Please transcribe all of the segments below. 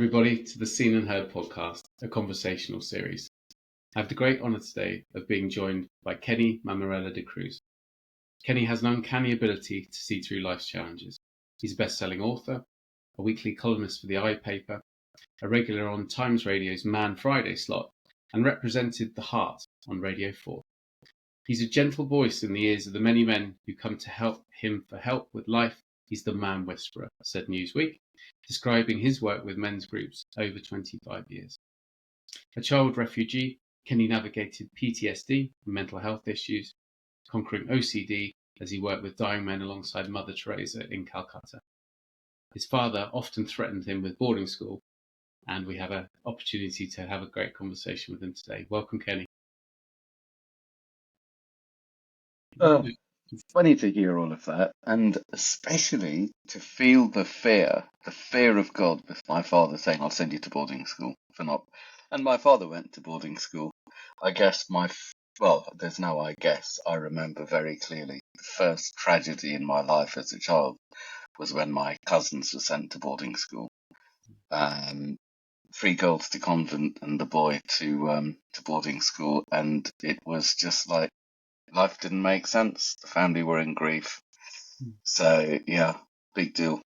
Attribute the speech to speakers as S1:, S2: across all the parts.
S1: everybody, to the Seen and Heard podcast, a conversational series. I have the great honour today of being joined by Kenny Mammarella-D'Cruz. Kenny has an uncanny ability to see through life's challenges. He's a best-selling author, a weekly columnist for the iPaper, a regular on Times Radio's Man Friday slot, and represented The Heart on Radio 4. He's a gentle voice in the ears of the many men who come to help him for help with life. He's the man whisperer, said Newsweek, describing his work with men's groups over 25 years. A child refugee, Kenny navigated PTSD and mental health issues, conquering OCD as he worked with dying men alongside Mother Teresa in Calcutta. His father often threatened him with boarding school, and we have an opportunity to have a great conversation with him today. Welcome, Kenny.
S2: It's funny to hear all of that, and especially to feel the fear of God, with my father saying, "I'll send you to boarding school for not." And my father went to boarding school. I guess there's no I guess. I remember very clearly the first tragedy in my life as a child was when my cousins were sent to boarding school. 3 girls to convent and the boy to boarding school, and it was just like, life didn't make sense. The family were in grief. So, yeah, big deal.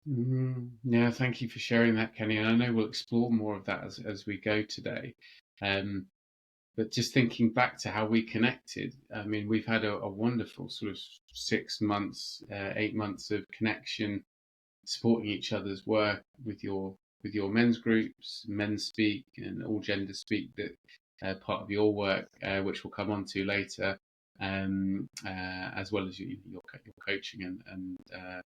S1: Yeah, thank you for sharing that, Kenny. And I know we'll explore more of that as we go today. But just thinking back to how we connected, I mean, we've had a wonderful sort of 6 months, 8 months of connection, supporting each other's work with your men's groups, Men Speak and All Gender Speak, that part of your work, which we'll come on to later, as well as your coaching and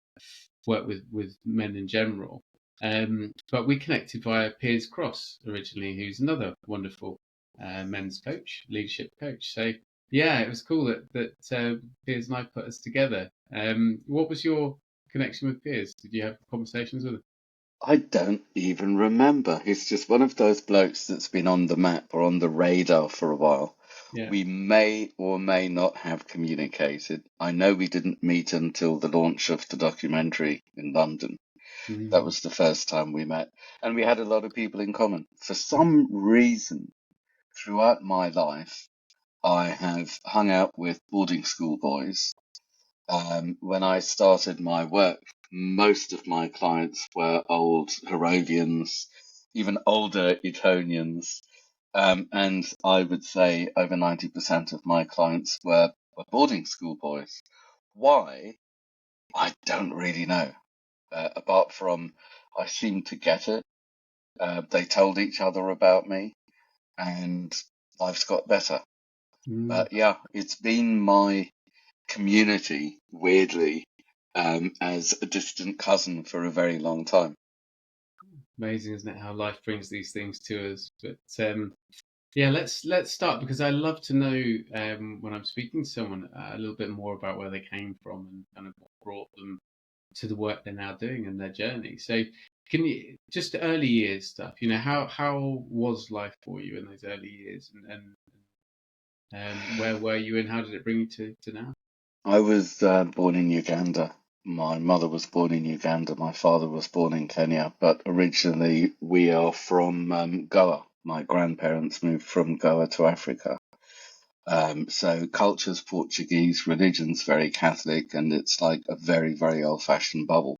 S1: work with men in general. But we connected via Piers Cross originally, who's another wonderful men's coach, leadership coach. So yeah, it was cool that Piers and I put us together. What was your connection with Piers? Did you have conversations with him?
S2: I don't even remember. He's just one of those blokes that's been on the map or on the radar for a while.
S1: Yeah.
S2: We may or may not have communicated. I know we didn't meet until the launch of the documentary in London.
S1: Mm-hmm.
S2: That was the first time we met. And we had a lot of people in common. For some reason, throughout my life, I have hung out with boarding school boys. When I started my work, most of my clients were old Harrovians, even older Etonians. And I would say over 90% of my clients were boarding school boys. Why? I don't really know. Apart from I seemed to get it. They told each other about me, and life's got better. But yeah, it's been my community, weirdly, as a distant cousin for a very long time.
S1: Amazing, isn't it, how life brings these things to us? But yeah, let's start, because I love to know when I'm speaking to someone a little bit more about where they came from and kind of what brought them to the work they're now doing and their journey. So can you, just early years stuff, how was life for you in those early years, and where were you and how did it bring you to now?
S2: I was born in Uganda. My mother was born in Uganda. My father was born in Kenya. But originally we are from Goa. My grandparents moved from Goa to Africa. So culture's Portuguese, religion's very Catholic, and it's like a very, very old-fashioned bubble.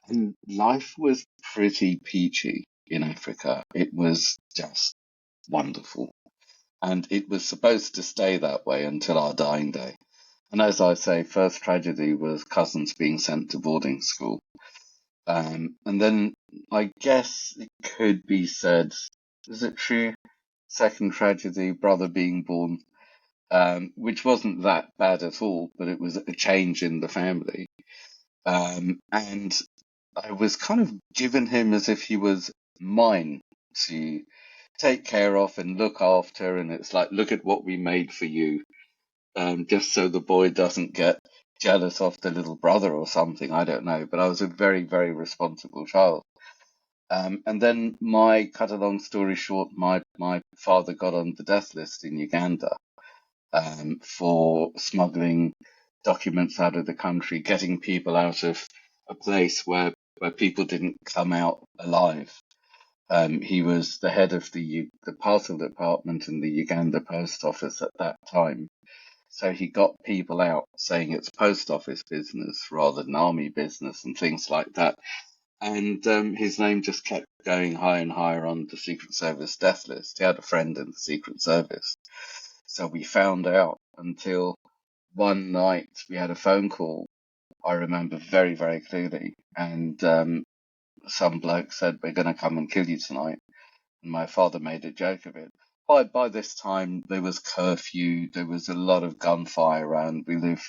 S2: And life was pretty peachy in Africa. It was just wonderful. And it was supposed to stay that way until our dying day. And as I say, first tragedy was cousins being sent to boarding school. And then I guess it could be said, is it true? Second tragedy, brother being born, which wasn't that bad at all, but it was a change in the family. And I was kind of given him as if he was mine to take care of and look after. And it's like, look at what we made for you. Just so the boy doesn't get jealous of the little brother or something, I don't know. But I was a very, very responsible child. And then cut a long story short, my father got on the death list in Uganda for smuggling documents out of the country, getting people out of a place where people didn't come out alive. He was the head of the parcel department in the Uganda post office at that time. So he got people out saying it's post office business rather than army business and things like that. And his name just kept going higher and higher on the Secret Service death list. He had a friend in the Secret Service. So we found out until one night we had a phone call. I remember very, very clearly. And some bloke said, "We're going to come and kill you tonight." And my father made a joke of it. By this time, there was curfew. There was a lot of gunfire around. We lived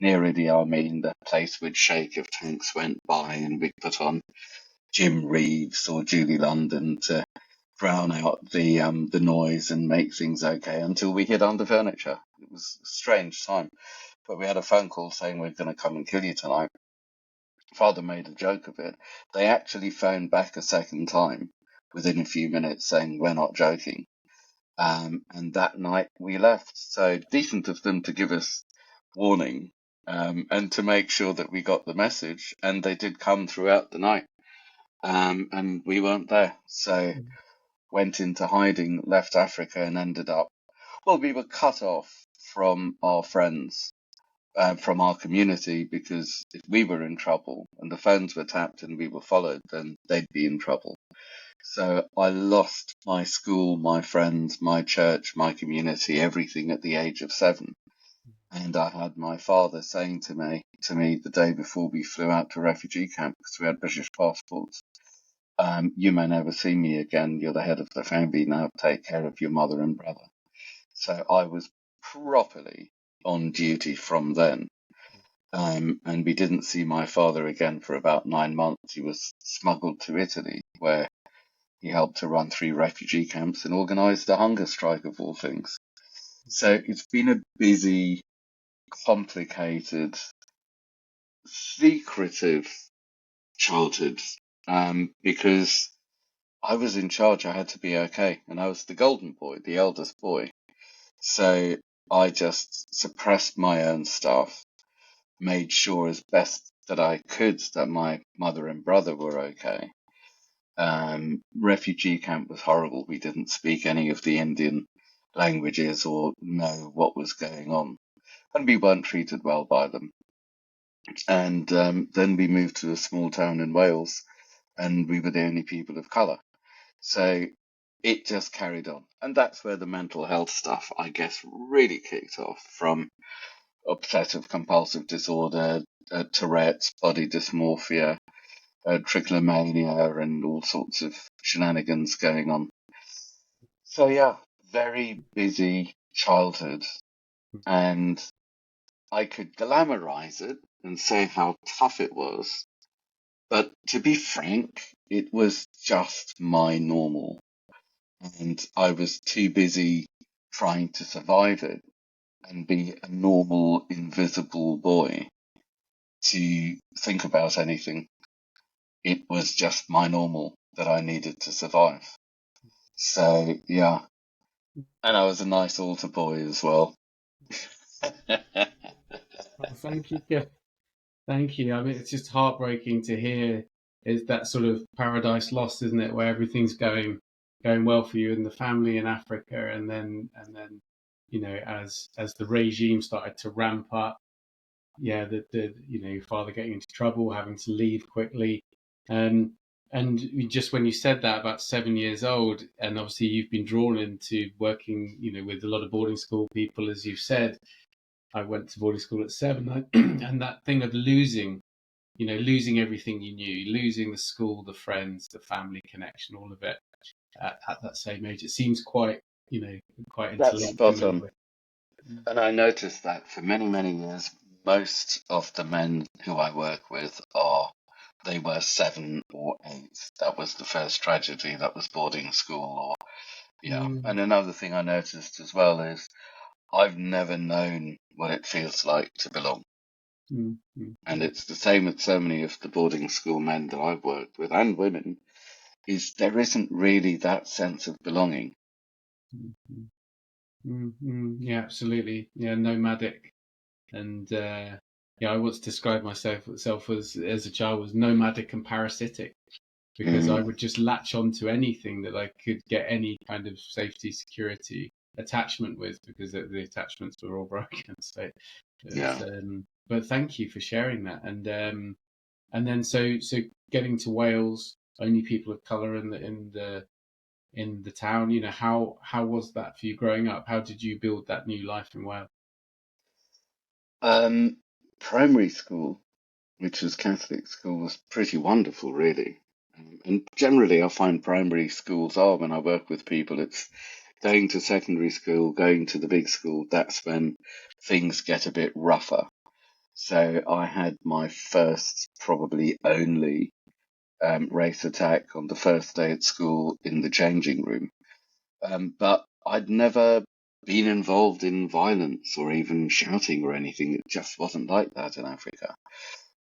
S2: near Idi Amin. The place would shake if tanks went by, and we'd put on Jim Reeves or Julie London to drown out the noise and make things okay until we hid under furniture. It was a strange time. But we had a phone call saying we're going to come and kill you tonight. Father made a joke of it. They actually phoned back a second time within a few minutes saying we're not joking. And that night we left. So decent of them to give us warning and to make sure that we got the message. And they did come throughout the night. And we weren't there. So went into hiding, left Africa and ended up, well, we were cut off from our friends. From our community, because if we were in trouble and the phones were tapped and we were followed, then they'd be in trouble. So I lost my school, my friends, my church, my community, everything at the age of 7. And I had my father saying to me the day before we flew out to refugee camp, because we had British passports, "You may never see me again. You're the head of the family now. Take care of your mother and brother." So I was properly on duty from then. And we didn't see my father again for about 9 months. He was smuggled to Italy, where he helped to run 3 refugee camps and organised a hunger strike of all things. So it's been a busy, complicated, secretive childhood, because I was in charge. I had to be okay, and I was the golden boy, the eldest boy. So I just suppressed my own stuff, made sure as best that I could that my mother and brother were okay. Refugee camp was horrible. We didn't speak any of the Indian languages or know what was going on, and we weren't treated well by them. And then we moved to a small town in Wales, and we were the only people of colour. So it just carried on. And that's where the mental health stuff, I guess, really kicked off, from obsessive compulsive disorder, Tourette's, body dysmorphia, trichomania, and all sorts of shenanigans going on. So yeah, very busy childhood, and I could glamorize it and say how tough it was, but to be frank, it was just my normal, and I was too busy trying to survive it and be a normal, invisible boy to think about anything. It was just my normal that I needed to survive. So, yeah. And I was a nice altar boy as well.
S1: Oh, thank you. Yeah, thank you. I mean, it's just heartbreaking to hear is that sort of paradise lost, isn't it? Where everything's going well for you and the family in Africa, and then as the regime started to ramp up, yeah, the your father getting into trouble, having to leave quickly, um, and just when you said that about 7 years old, and obviously you've been drawn into working, with a lot of boarding school people, as you've said. I went to boarding school at 7, and that thing of losing everything you knew, losing the school, the friends, the family connection, all of it at that same age. It seems quite
S2: That's
S1: interlinked in
S2: spot
S1: many
S2: on.
S1: ways.
S2: And I noticed that for many, many years, most of the men who I work with they were 7 or 8. That was the first tragedy. That was boarding school, or, yeah.
S1: Mm,
S2: And another thing I noticed as well is I've never known what it feels like to belong.
S1: mm, mm,
S2: And
S1: mm,
S2: it's the same with so many of the boarding school men that I've worked with, and women, is there isn't really that sense of belonging.
S1: mm, mm, yeah, absolutely. Yeah, nomadic, and yeah, I once described myself as a child was nomadic and parasitic. because I
S2: Mm,
S1: would just latch on to anything that I could get any kind of safety, security attachment with, because the attachments were all broken. So it's,
S2: yeah.
S1: but thank you for sharing that. And then so getting to Wales, only people of colour in the town. You know, how was that for you growing up? How did you build that new life in Wales?
S2: Um, Primary school, which was Catholic school, was pretty wonderful, really. And generally, I find primary schools are, when I work with people, it's going to secondary school, going to the big school, that's when things get a bit rougher. So I had my first, probably only, race attack on the first day at school in the changing room. But I'd never been involved in violence or even shouting or anything. It just wasn't like that in Africa,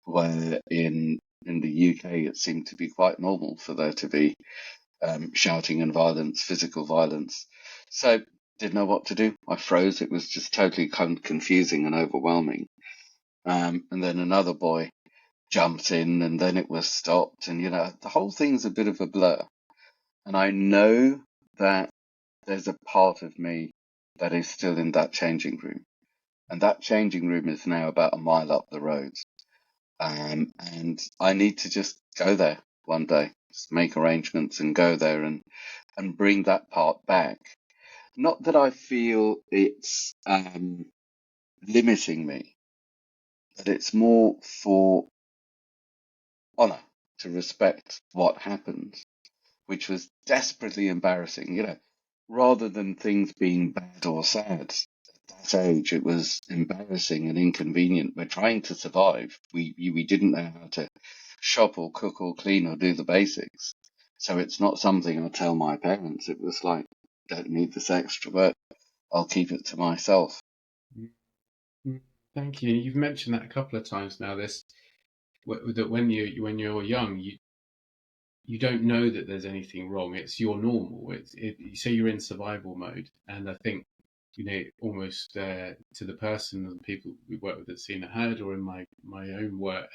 S2: where in the UK it seemed to be quite normal for there to be shouting and violence, physical violence. So didn't know what to do. I froze. It was just totally confusing and overwhelming. And then another boy jumped in, and then it was stopped, and the whole thing's a bit of a blur. And I know that there's a part of me that is still in that changing room. And that changing room is now about a mile up the road. And I need to just go there one day, just make arrangements and go there and bring that part back. Not that I feel it's limiting me, but it's more for honour, to respect what happened, which was desperately embarrassing, rather than things being bad or sad. At that age, it was embarrassing and inconvenient. We're trying to survive. We didn't know how to shop or cook or clean or do the basics. So it's not something I tell my parents. It was like, don't need this extra work. I'll keep it to myself.
S1: Mm, thank you. You've mentioned that a couple of times now. This that when you're young, you don't know that there's anything wrong. It's your normal. So you're in survival mode, and I think almost to the person and people we work with at Seen Heard, or in my own work,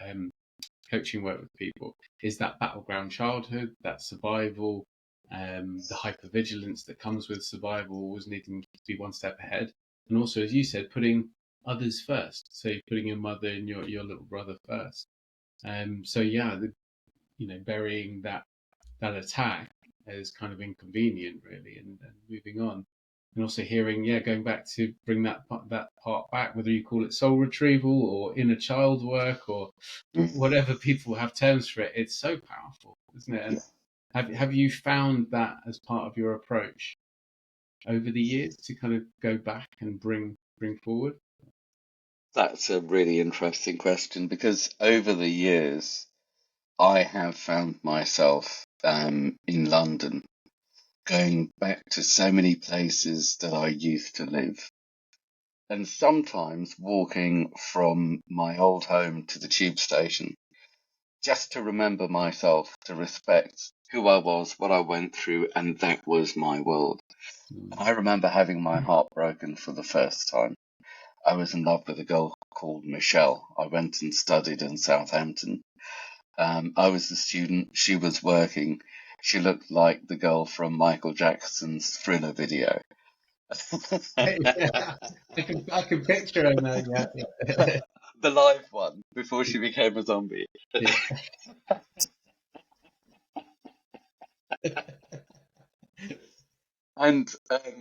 S1: coaching work with people, is that battleground childhood, that survival, the hypervigilance that comes with survival, always needing to be one step ahead, and also, as you said, putting others first. So you're putting your mother and your little brother first. So yeah, burying that attack is kind of inconvenient, really, and moving on. And also hearing, yeah, going back to bring that part back, whether you call it soul retrieval or inner child work or
S2: Mm,
S1: whatever people have terms for it, it's so powerful, isn't it?
S2: yeah,
S1: And have you found that as part of your approach over the years to kind of go back and bring forward?
S2: that's a really interesting question because over the years, I have found myself in London going back to so many places that I used to live, and sometimes walking from my old home to the tube station just to remember myself, to respect who I was, what I went through, and that was my world. And I remember having my heart broken for the first time. I was in love with a girl called Michelle. I went and studied in Southampton. I was a student, she was working. She looked like the girl from Michael Jackson's Thriller video.
S1: Yeah, I can picture her now. Yeah,
S2: The live one, before she became a zombie.
S1: yeah.
S2: And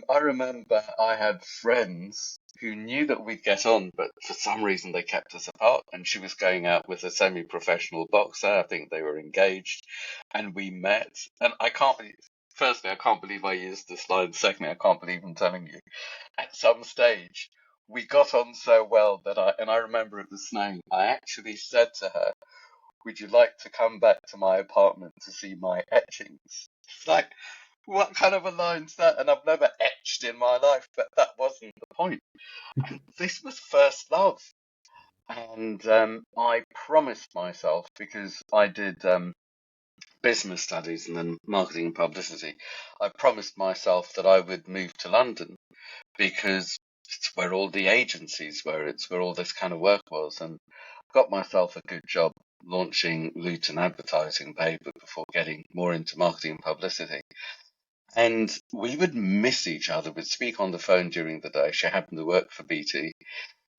S2: I remember I had friends who knew that we'd get on, but for some reason they kept us apart. And she was going out with a semi-professional boxer. I think they were engaged, and we met. And I can't believe, firstly, I can't believe I used this line. Secondly, I can't believe I'm telling you. At some stage, we got on so well that I remember it was snowing. I actually said to her, "Would you like to come back to my apartment to see my etchings?" It's like, what kind of a line's that? And I've never etched in my life, but that wasn't the point. And this was first love. And I promised myself, because I did business studies and then marketing and publicity, I promised myself that I would move to London because it's where all the agencies were, it's where all this kind of work was. And got myself a good job launching Luton advertising paper before getting more into marketing and publicity. And we would miss each other. We'd speak on the phone during the day. She happened to work for BT.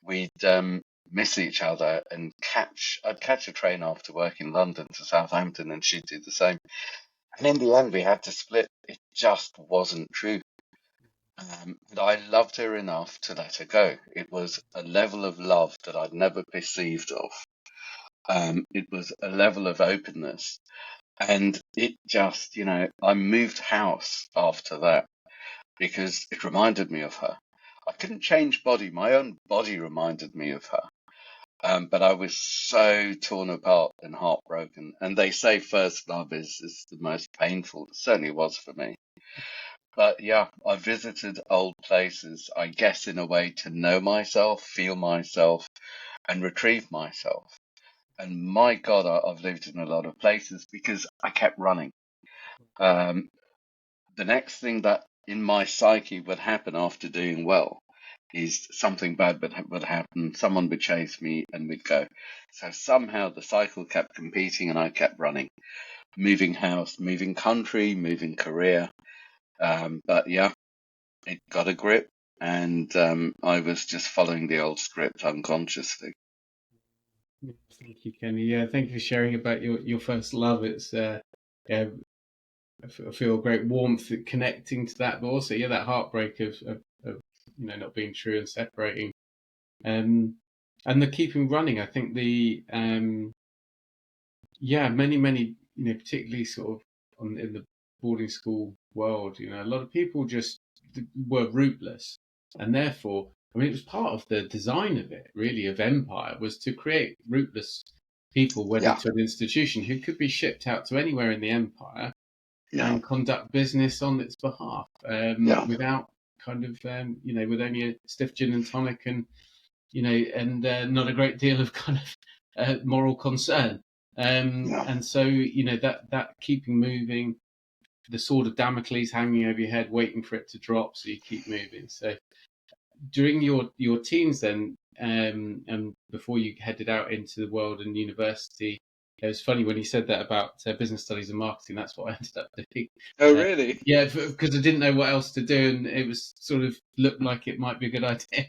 S2: We'd miss each other and I'd catch a train after work in London to Southampton, and she'd do the same. And in the end, we had to split. It just wasn't true. And I loved her enough to let her go. It was a level of love that I'd never perceived of. It was a level of openness. And it just, I moved house after that because it reminded me of her. I couldn't change body. My own body reminded me of her. But I was so torn apart and heartbroken. And they say first love is the most painful. It certainly was for me. But yeah, I visited old places, I guess, in a way to know myself, feel myself, and retrieve myself. And my God, I've lived in a lot of places because I kept running. The next thing that in my psyche would happen after doing well is something bad would happen. Someone would chase me and we'd go. So somehow the cycle kept competing and I kept running, moving house, moving country, moving career. But yeah, it got a grip and I was just following the old script unconsciously.
S1: Thank you, Kenny. Yeah, thank you for sharing about your first love. It's yeah, I feel great warmth connecting to that, but also that heartbreak of not being true and separating, and the keeping running. I think the many particularly sort of in the boarding school world, a lot of people just were rootless, and therefore, I mean, it was part of the design of it, really, of empire, was to create rootless people wedded to an institution who could be shipped out to anywhere in the empire and conduct business on its behalf, without kind of with only a stiff gin and tonic and not a great deal of kind of moral concern. And so that keeping moving, the sword of Damocles hanging over your head, waiting for it to drop, so you keep moving. So during your teens, then, and before you headed out into the world and university, it was funny when you said that about business studies and marketing. That's what I ended up doing.
S2: Oh, really?
S1: Yeah, because I didn't know what else to do, and it was sort of looked like it might be a good idea.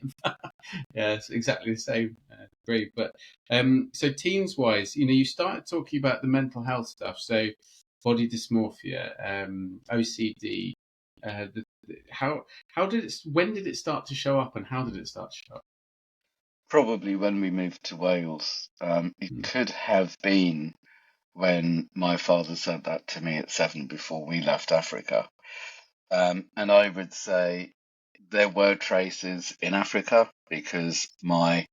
S1: Yeah, it's exactly the same. Great, but so teens wise, you started talking about the mental health stuff. So body dysmorphia, OCD. When did it start to show up, and how did it start to show up?
S2: Probably when we moved to Wales. It could have been when my father said that to me at 7 before we left Africa. And I would say there were traces in Africa because my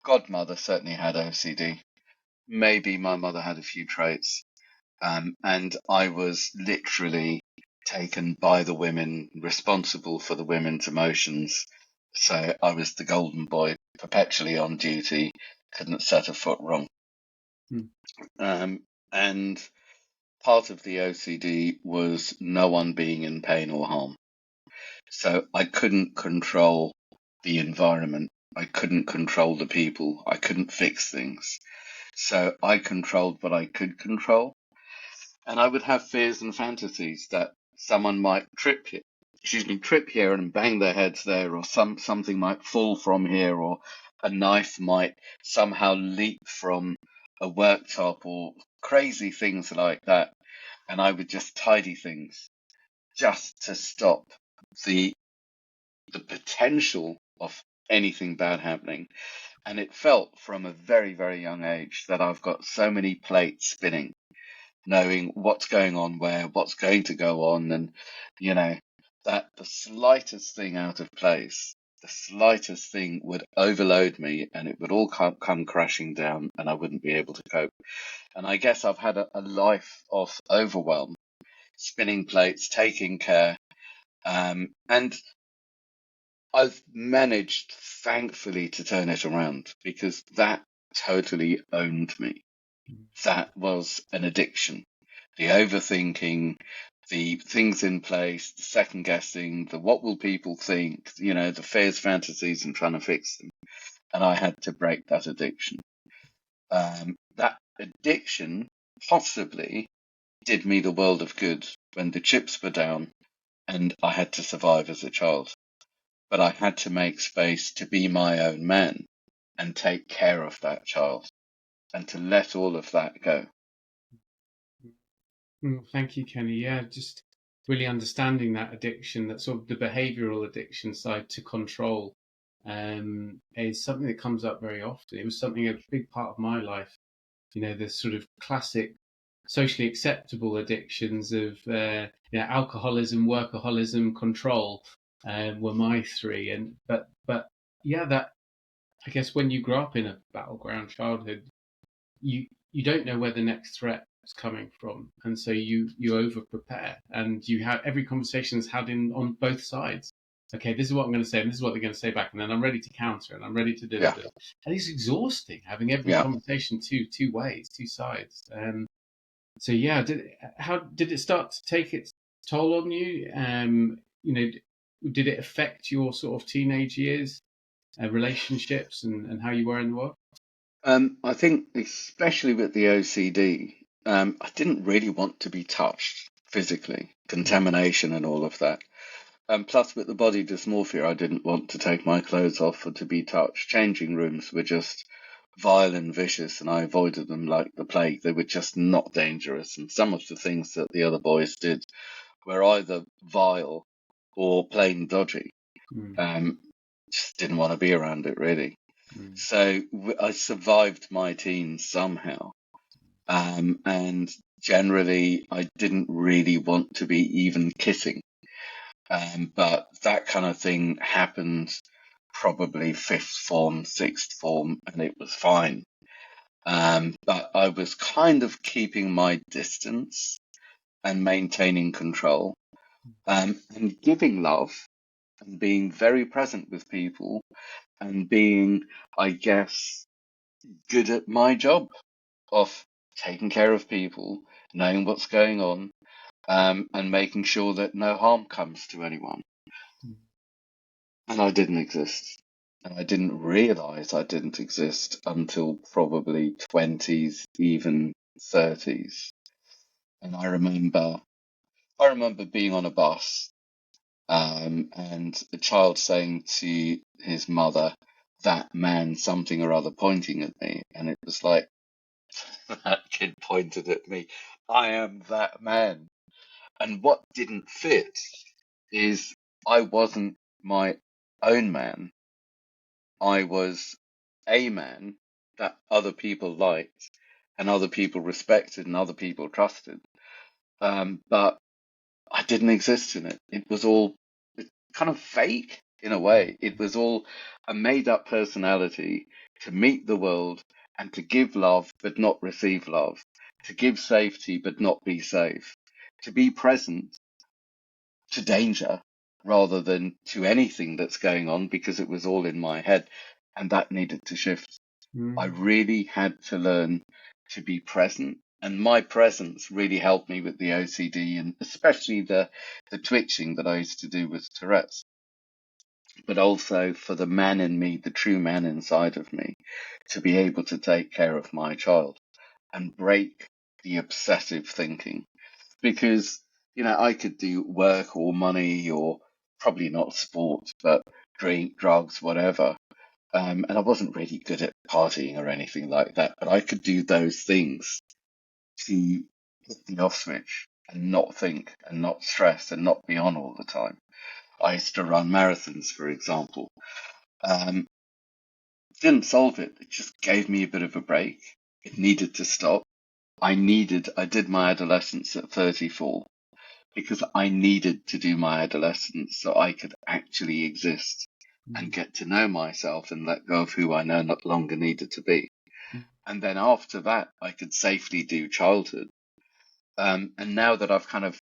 S2: godmother certainly had OCD. Maybe my mother had a few traits. And I was literally taken by the women, responsible for the women's emotions. So I was the golden boy, perpetually on duty, couldn't set a foot wrong. And part of the OCD was no one being in pain or harm. So I couldn't control the environment. I couldn't control the people. I couldn't fix things. So I controlled what I could control. And I would have fears and fantasies that someone might trip here and bang their heads there, or something might fall from here, or a knife might somehow leap from a worktop, or crazy things like that. And I would just tidy things just to stop the potential of anything bad happening. And it felt from a very, very young age that I've got so many plates spinning, knowing what's going on where, what's going to go on, and that the slightest thing out of place, the slightest thing would overload me and it would all come crashing down and I wouldn't be able to cope. And I guess I've had a life of overwhelm, spinning plates, taking care, and I've managed, thankfully, to turn it around because that totally owned me. That was an addiction. The overthinking, the things in place, the second guessing, the what will people think, the fears, fantasies, and trying to fix them. And I had to break that addiction. That addiction possibly did me the world of good when the chips were down and I had to survive as a child. But I had to make space to be my own man and take care of that child and to let all of that go.
S1: Thank you, Kenny. Yeah, just really understanding that addiction, that sort of the behavioural addiction side to control, is something that comes up very often. It was something a big part of my life. The sort of classic socially acceptable addictions of alcoholism, workaholism, control were my three. But yeah, that I guess when you grow up in a battleground childhood, you don't know where the next threat is coming from, and so you over prepare, and you have every conversation is had in on both sides. Okay, this is what I'm going to say, and this is what they're going to say back, and then I'm ready to counter, and I'm ready to do
S2: Yeah,
S1: it. And it's exhausting having every
S2: yeah.
S1: conversation two ways, two sides. So yeah, how did it start to take its toll on you? Did it affect your sort of teenage years, relationships, and how you were in the world?
S2: I think especially with the OCD, I didn't really want to be touched physically,
S1: Mm,
S2: contamination and all of that. Plus, with the body dysmorphia, I didn't want to take my clothes off or to be touched. Changing rooms were just vile and vicious, and I avoided them like the plague. They were just not dangerous, and some of the things that the other boys did were either vile or plain dodgy.
S1: mm,
S2: Um, just didn't want to be around it really.
S1: mm,
S2: So I survived my teens somehow, and generally I didn't really want to be even kissing. But that kind of thing happened probably fifth form, sixth form, and it was fine. But I was kind of keeping my distance and maintaining control, and giving love and being very present with people and being, I guess, good at my job of taking care of people, knowing what's going on, and making sure that no harm comes to anyone.
S1: mm,
S2: And I didn't exist. And I didn't realize I didn't exist until probably 20s, even 30s. And I remember being on a bus, and a child saying to his mother, "That man," something or other, pointing at me. And it was like, that kid pointed at me. I am that man. And what didn't fit is I wasn't my own man. I was a man that other people liked and other people respected and other people trusted. But I didn't exist in it. It was all kind of fake in a way. It was all a made up personality to meet the world and to give love but not receive love, to give safety but not be safe, to be present to danger rather than to anything that's going on because it was all in my head. And that needed to shift. I
S1: mm,
S2: really had to learn to be present. And my presence really helped me with the OCD and especially the twitching that I used to do with Tourette's, but also for the man in me, the true man inside of me, to be able to take care of my child and break the obsessive thinking. Because, I could do work or money or probably not sport, but drink, drugs, whatever. And I wasn't really good at partying or anything like that, but I could do those things to hit the off switch and not think and not stress and not be on all the time. I used to run marathons, for example. Um, didn't solve it. It just gave me a bit of a break. It needed to stop. I did my adolescence at 34 because I needed to do my adolescence so I could actually exist and
S1: mm,
S2: get to know myself and let go of who I no longer needed to be.
S1: mm,
S2: And then after that, I could safely do childhood. And now that I've kind of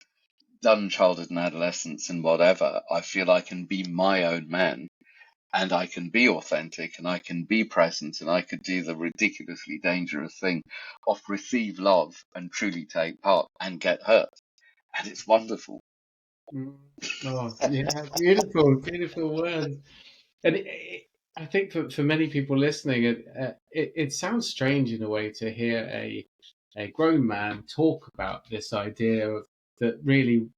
S2: done childhood and adolescence and whatever, I feel I can be my own man and I can be authentic and I can be present and I could do the ridiculously dangerous thing of receive love and truly take part and get hurt. And it's wonderful.
S1: mm. Oh, yeah, beautiful, beautiful words. And I think for many people listening, it sounds strange in a way to hear a grown man talk about this idea of that really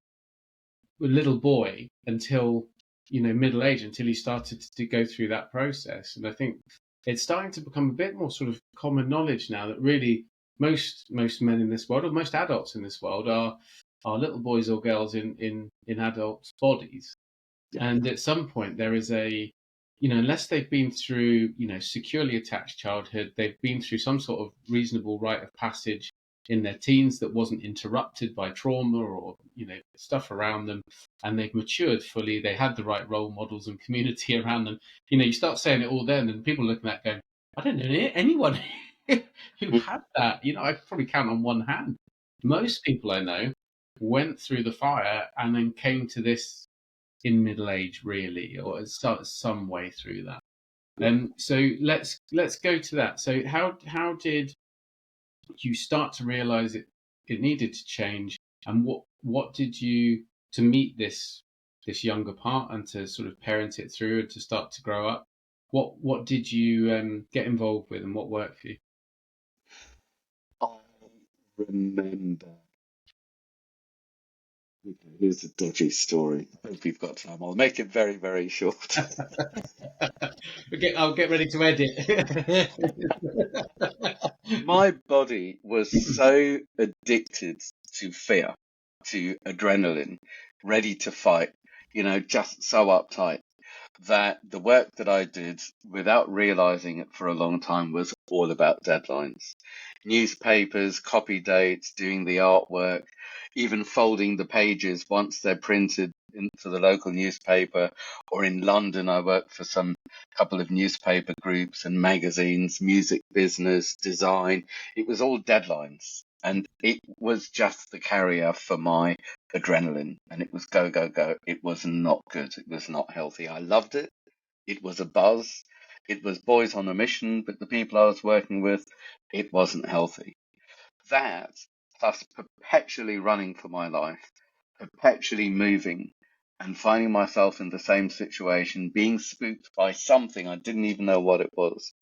S1: little boy until middle age, until he started to go through that process. And I think it's starting to become a bit more sort of common knowledge now that really most men in this world, or most adults in this world, are little boys or girls in adults' bodies.
S2: Yeah.
S1: And at some point, there is unless they've been through, securely attached childhood, they've been through some sort of reasonable rite of passage in their teens that wasn't interrupted by trauma or, stuff around them, and they've matured fully. They had the right role models and community around them. You start saying it all then, and people looking at that going, I don't know anyone who had that. I could probably count on one hand. Most people I know went through the fire and then came to this in middle age, really, or some way through that. So let's go to that. So how did you start to realize it needed to change, and what did you to meet this younger part and to sort of parent it through and to start to grow up? What did you get involved with, and what worked for you?
S2: I remember. Okay, here's a dodgy story. Hope you've got time. I'll make it very, very short.
S1: Okay, I'll get ready to edit.
S2: My body was so addicted to fear, to adrenaline, ready to fight, just so uptight, that the work that I did without realizing it for a long time was all about deadlines. Newspapers, copy dates, doing the artwork, even folding the pages once they're printed into the local newspaper. Or in London, I worked for some couple of newspaper groups and magazines, music business, design. It was all deadlines. And it was just the carrier for my adrenaline, and it was go, go, go. It was not good. It was not healthy. I loved it. It was a buzz. It was boys on a mission, but the people I was working with, it wasn't healthy. That, plus perpetually running for my life, perpetually moving, and finding myself in the same situation, being spooked by something I didn't even know what it was,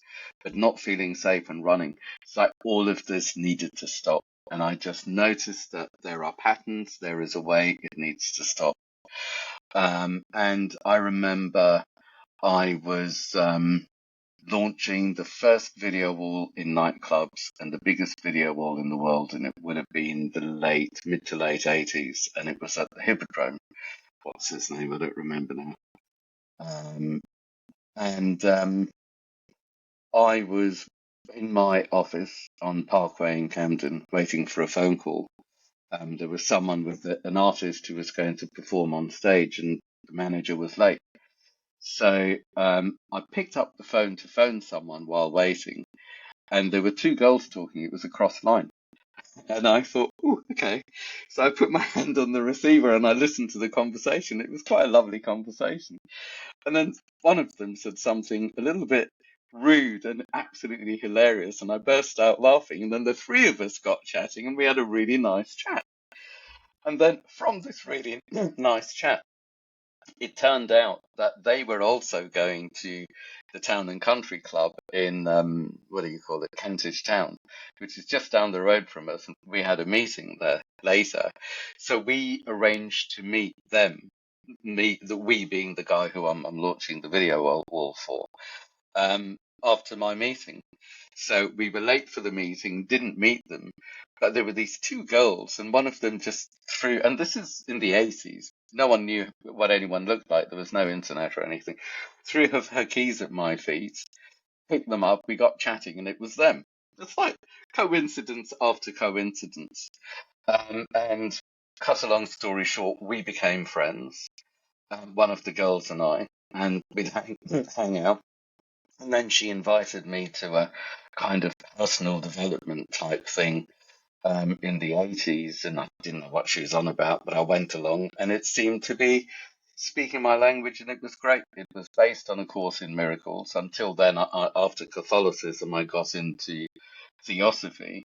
S2: but not feeling safe and running. It's like all of this needed to stop. And I just noticed that there are patterns, there is a way, it needs to stop. And I remember I was launching the first video wall in nightclubs and the biggest video wall in the world, and it would have been the mid to late 80s, and it was at the Hippodrome. What's his name? I don't remember now. And I was in my office on Parkway in Camden waiting for a phone call. There was someone with an artist who was going to perform on stage, and the manager was late. So I picked up the phone to phone someone while waiting, and there were two girls talking. It was a cross line. And I thought, oh, okay. So I put my hand on the receiver and I listened to the conversation. It was quite a lovely conversation. And then one of them said something a little bit rude and absolutely hilarious, and I burst out laughing. And then the three of us got chatting, and we had a really nice chat. And then from this really nice chat, it turned out that they were also going to the Town and Country Club in, what do you call it, Kentish Town, which is just down the road from us. And we had a meeting there later. So we arranged to meet them, we being the guy who I'm launching the video wall for, after my meeting. So we were late for the meeting, didn't meet them, but there were these two girls, and one of them just threw, and this is in the 80s, no one knew what anyone looked like, there was no internet or anything, threw her keys at my feet, picked them up, we got chatting, and it was them. It's like coincidence after coincidence. And cut a long story short, we became friends, one of the girls and I, and we'd hang out. And then she invited me to a kind of personal development type thing in the 80s, and I didn't know what she was on about, but I went along, and it seemed to be speaking my language, and it was great. It was based on a course in miracles. Until then, after Catholicism, I got into theosophy,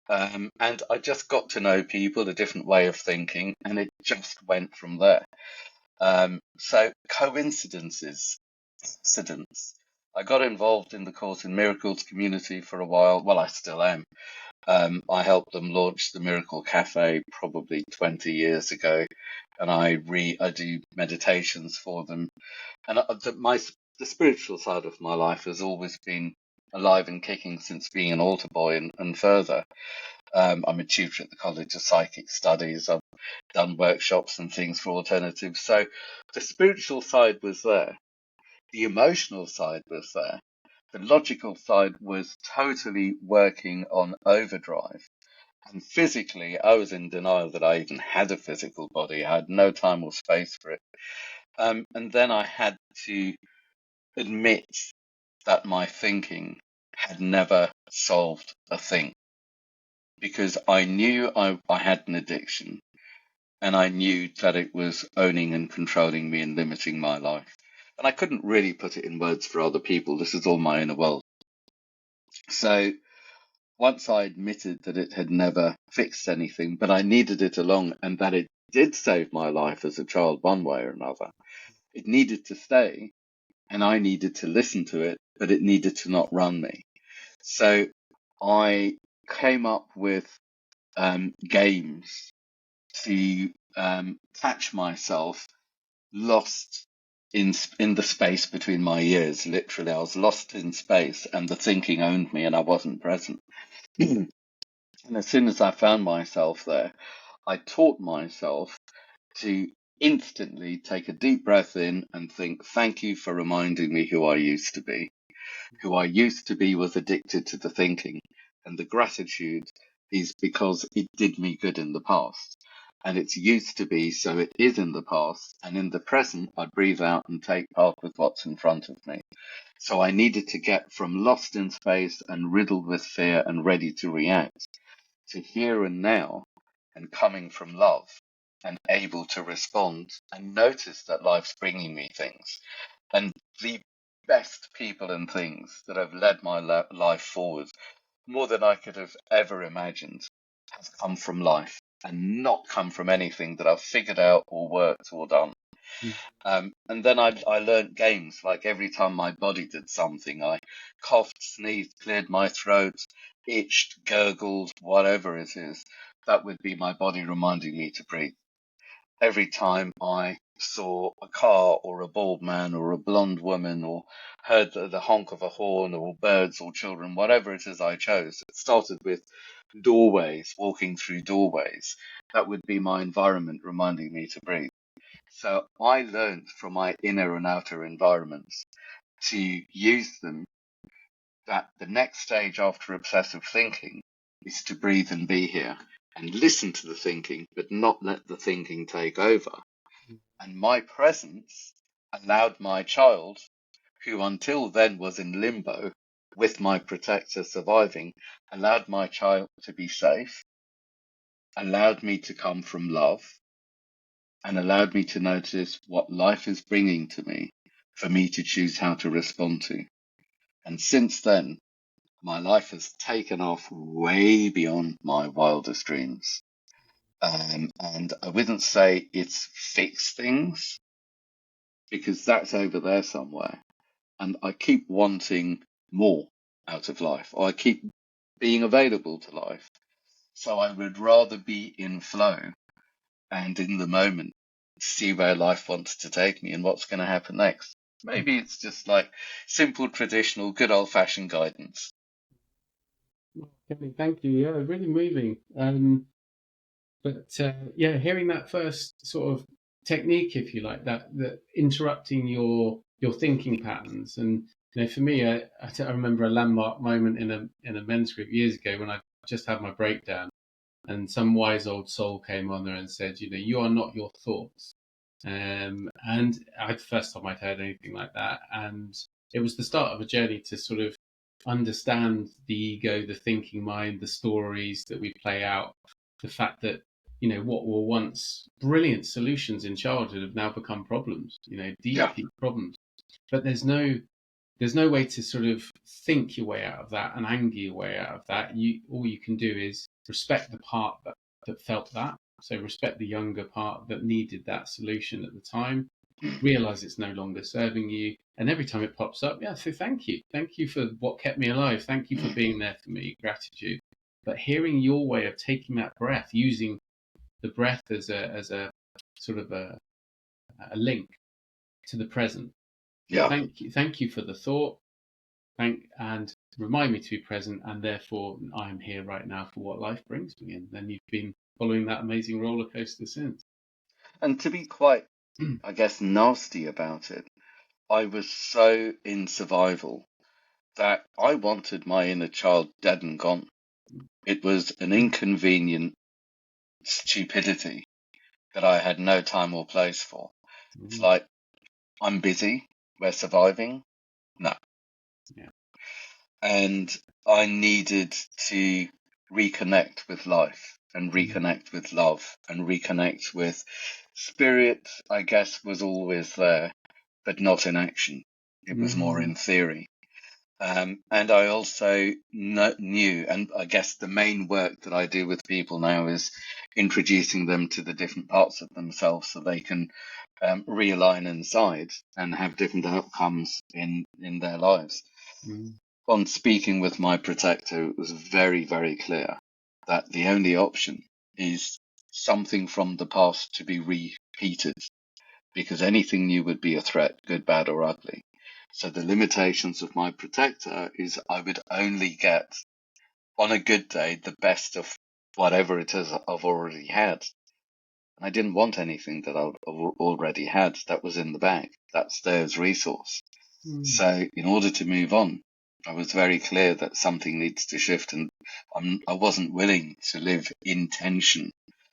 S2: and I just got to know people, a different way of thinking, and it just went from there. So coincidences, accidents. I got involved in the Course in Miracles community for a while. Well, I still am. I helped them launch the Miracle Cafe probably 20 years ago, and I do meditations for them. And the spiritual side of my life has always been alive and kicking since being an altar boy and further. I'm a tutor at the College of Psychic Studies. I've done workshops and things for alternatives. So the spiritual side was there. The emotional side was there. The logical side was totally working on overdrive. And physically, I was in denial that I even had a physical body. I had no time or space for it. And then I had to admit that my thinking had never solved a thing, because I knew I had an addiction, and I knew that it was owning and controlling me and limiting my life. And I couldn't really put it in words for other people. This is all my inner world. So once I admitted that it had never fixed anything, but I needed it along, and that it did save my life as a child one way or another, it needed to stay, and I needed to listen to it, but it needed to not run me. So I came up with games to catch myself lost in the space between my ears. Literally, I was lost in space, and the thinking owned me, and I wasn't present. And as soon as I found myself there, I taught myself to instantly take a deep breath in and think, thank you for reminding me who I used to be. Who I used to be was addicted to the thinking, and the gratitude is because it did me good in the past. And it's used to be, so it is in the past, and in the present, I breathe out and take part with what's in front of me. So I needed to get from lost in space and riddled with fear and ready to react to here and now and coming from love and able to respond and notice that life's bringing me things. And the best people and things that have led my life forward, more than I could have ever imagined, has come from life and not come from anything that I've figured out or worked or done. And then I learned games, like every time my body did something, I coughed, sneezed, cleared my throat, itched, gurgled, whatever it is, that would be my body reminding me to breathe. Every time I saw a car or a bald man or a blonde woman or heard the honk of a horn or birds or children, whatever it is I chose, it started with doorways, walking through doorways. That would be my environment reminding me to breathe. So I learned from my inner and outer environments to use them, that the next stage after obsessive thinking is to breathe and be here and listen to the thinking, but not let the thinking take over. And my presence allowed my child, who until then was in limbo with my protector surviving, allowed my child to be safe, allowed me to come from love, and allowed me to notice what life is bringing to me for me to choose how to respond to. And since then, my life has taken off way beyond my wildest dreams. And I wouldn't say it's fixed things, because that's over there somewhere. And I keep wanting more out of life, or I keep being available to life. So I would rather be in flow and in the moment, see where life wants to take me and what's going to happen next. Maybe it's just like simple, traditional, good old fashioned guidance.
S1: Kenny, thank you. Yeah, really moving. But yeah, hearing that first sort of technique, if you like, that interrupting your thinking patterns, and for me, I remember a landmark moment in a men's group years ago when I just had my breakdown, and some wise old soul came on there and said, you are not your thoughts. And I the first time I'd heard anything like that, and it was the start of a journey to sort of understand the ego, the thinking mind, the stories that we play out, the fact that what were once brilliant solutions in childhood have now become problems, deep,
S2: Yeah,
S1: deep problems. But there's no way to sort of think your way out of that and anger your way out of that. All you can do is respect the part that felt that. So respect the younger part that needed that solution at the time, realize it's no longer serving you. And every time it pops up, yeah, so thank you. Thank you for what kept me alive. Thank you for being there for me. Gratitude. But hearing your way of taking that breath, using the breath as a sort of a link to the present.
S2: Yeah.
S1: Thank you for the thought. And remind me to be present, and therefore I am here right now for what life brings me. And then you've been following that amazing roller coaster since.
S2: And to be quite, I guess, nasty about it, I was so in survival that I wanted my inner child dead and gone. It was an inconvenient stupidity that I had no time or place for. It's
S1: Mm,
S2: like, I'm busy, we're surviving. No.
S1: yeah.
S2: And I needed to reconnect with life and
S1: Mm,
S2: reconnect with love and reconnect with spirit, I guess, was always there, but not in action. It was more
S1: mm,
S2: in theory. And I also knew, and I guess the main work that I do with people now is introducing them to the different parts of themselves so they can realign inside and have different outcomes in their lives.
S1: mm,
S2: On speaking with my protector, it was very, very clear that the only option is something from the past to be repeated, because anything new would be a threat, good, bad, or ugly. So the limitations of my protector is I would only get, on a good day, the best of whatever it is I've already had. And I didn't want anything that I've already had that was in the bag. That's theirs resource.
S1: mm,
S2: So in order to move on, I was very clear that something needs to shift, and I wasn't willing to live in tension,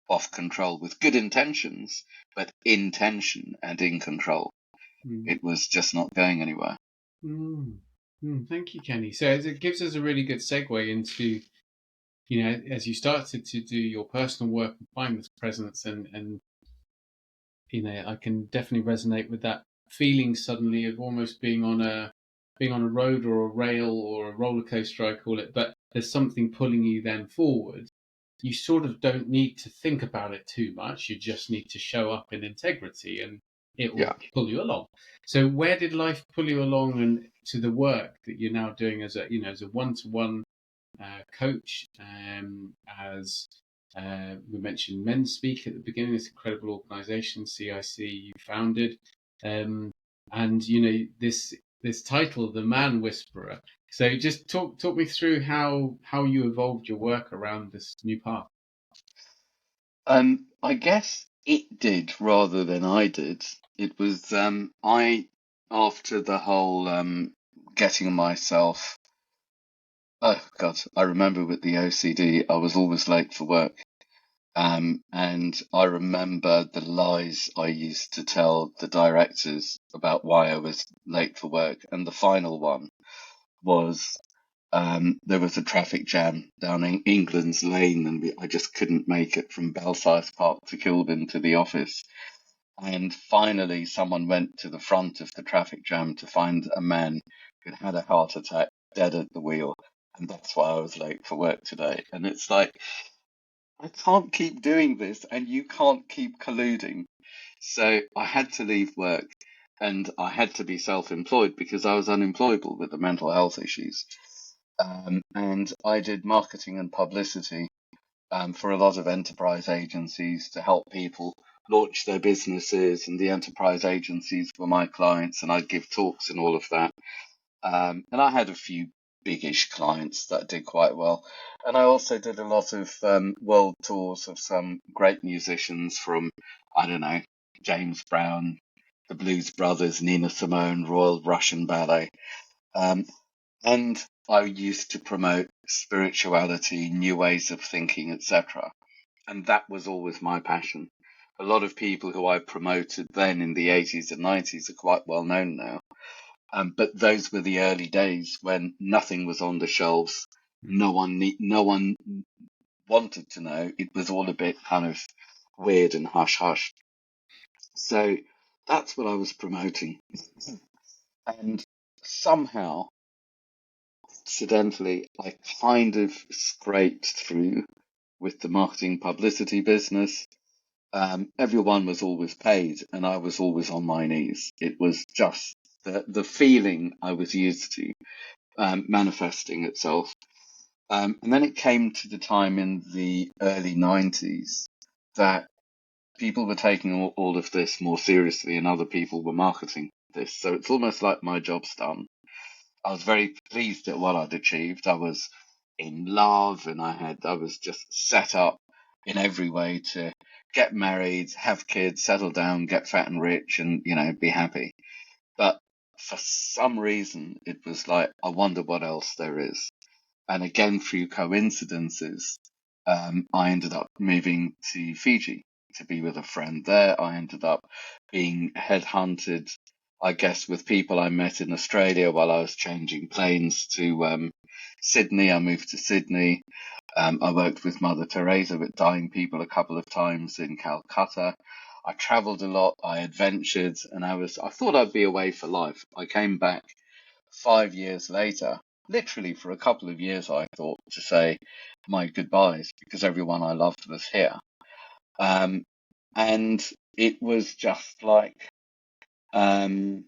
S2: off control, with good intentions, but in tension and in control.
S1: mm,
S2: It was just not going anywhere.
S1: mm, Thank you, Kenny. So it gives us a really good segue into, as you started to do your personal work and find this presence, and I can definitely resonate with that feeling suddenly of almost being on a road or a rail or a roller coaster, I call it, but there's something pulling you then forward. You sort of don't need to think about it too much. You just need to show up in integrity, and it will
S2: Yeah.
S1: pull you along. So where did life pull you along, and to the work that you're now doing as a one-to-one coach, as we mentioned Men Speak at the beginning, this incredible organisation, CIC, you founded, and this title, The Man Whisperer. So just talk me through how you evolved your work around this new path.
S2: I guess it did rather than I did. It was I after the whole getting myself. Oh God, I remember with the OCD, I was always late for work. And I remember the lies I used to tell the directors about why I was late for work. And the final one was there was a traffic jam down in England's Lane, and I just couldn't make it from Belsize Park to Kilburn to the office. And finally, someone went to the front of the traffic jam to find a man who'd had a heart attack, dead at the wheel. And that's why I was late for work today. And it's like, I can't keep doing this, and you can't keep colluding. So I had to leave work, and I had to be self-employed because I was unemployable with the mental health issues. And I did marketing and publicity for a lot of enterprise agencies to help people launch their businesses, and the enterprise agencies were my clients, and I'd give talks and all of that. And I had a few biggish clients that did quite well. And I also did a lot of world tours of some great musicians from, I don't know, James Brown, the Blues Brothers, Nina Simone, Royal Russian Ballet. Um, and I used to promote spirituality, new ways of thinking, etc. And that was always my passion. A lot of people who I promoted then in the 80s and 90s are quite well known now. But those were the early days when nothing was on the shelves.
S1: Mm,
S2: No one wanted to know. It was all a bit kind of weird and hush hush. So that's what I was promoting. And somehow, accidentally, I kind of scraped through with the marketing publicity business. everyone was always paid and I was always on my knees. It was just the feeling I was used to manifesting itself. And then it came to the time in the early 90s that people were taking all of this more seriously and other people were marketing this. So it's almost like my job's done. I was very pleased at what I'd achieved. I was in love and I was just set up in every way to get married, have kids, settle down, get fat and rich and, be happy. But for some reason, it was like, I wonder what else there is. And again, through coincidences, I ended up moving to Fiji to be with a friend there. I ended up being headhunted, I guess, with people I met in Australia while I was changing planes to Sydney. I moved to Sydney. I worked with Mother Teresa with dying people a couple of times in Calcutta. I traveled a lot. I adventured, and I thought I'd be away for life. I came back 5 years later, literally for a couple of years, I thought, to say my goodbyes because everyone I loved was here. And it was just like, for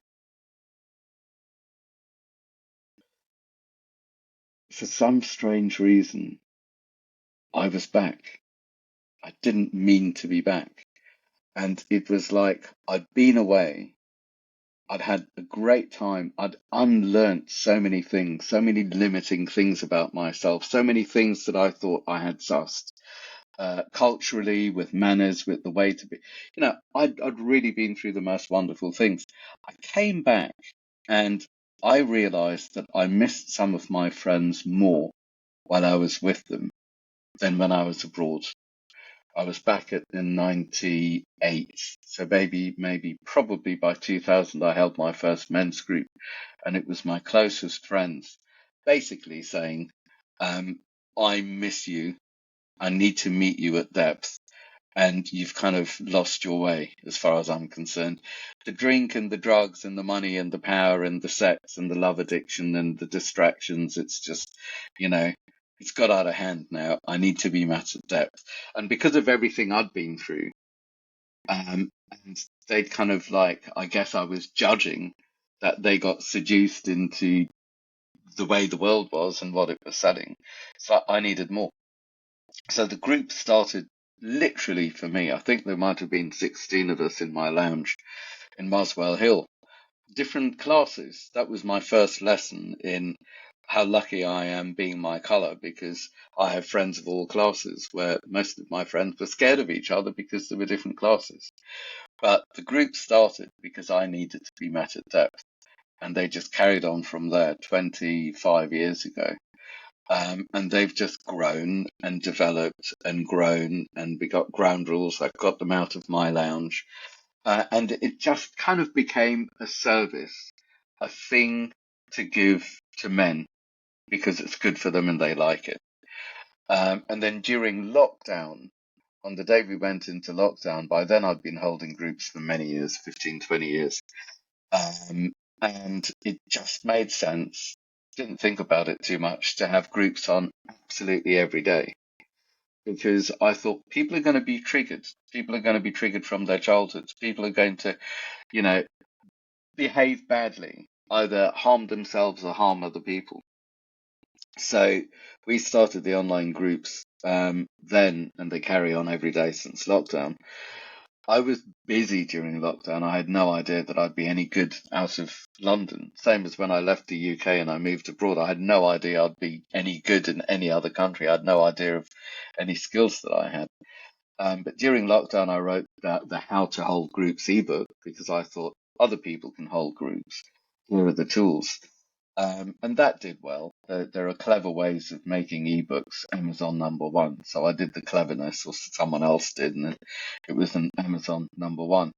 S2: some strange reason, I was back. I didn't mean to be back. And it was like I'd been away. I'd had a great time. I'd unlearnt so many things, so many limiting things about myself, so many things that I thought I had sussed. Culturally, with manners, with the way to be. I'd really been through the most wonderful things. I came back and I realized that I missed some of my friends more while I was with them than when I was abroad. I was back in 98, so maybe probably by 2000 I held my first men's group, and it was my closest friends basically saying, I miss you. I need to meet you at depth. And you've kind of lost your way as far as I'm concerned. The drink and the drugs and the money and the power and the sex and the love addiction and the distractions, it's just, it's got out of hand now. I need to be met at depth. And because of everything I'd been through, and they'd kind of like, I guess I was judging that they got seduced into the way the world was and what it was selling. So I needed more. So the group started literally for me. I think there might have been 16 of us in my lounge in Muswell Hill, different classes. That was my first lesson in how lucky I am being my colour, because I have friends of all classes where most of my friends were scared of each other because there were different classes. But the group started because I needed to be met at depth. And they just carried on from there 25 years ago. And they've just grown and developed and grown, and we got ground rules. I got them out of my lounge, and it just kind of became a service, a thing to give to men because it's good for them and they like it. And then during lockdown, on the day we went into lockdown, by then I'd been holding groups for many years, 15, 20 years. And it just made sense. Didn't think about it too much to have groups on absolutely every day, because I thought people are going to be triggered. People are going to be triggered from their childhoods. People are going to, you know, behave badly, either harm themselves or harm other people. So we started the online groups then, and they carry on every day since lockdown. I was busy during lockdown. I had no idea that I'd be any good out of London. Same as when I left the UK and I moved abroad. I had no idea I'd be any good in any other country. I had no idea of any skills that I had. But during lockdown, I wrote the How to Hold Groups ebook because I thought other people can hold groups. Here are the tools. And that did well. There are clever ways of making ebooks Amazon #1. So I did the cleverness, or someone else did, and it was an Amazon #1.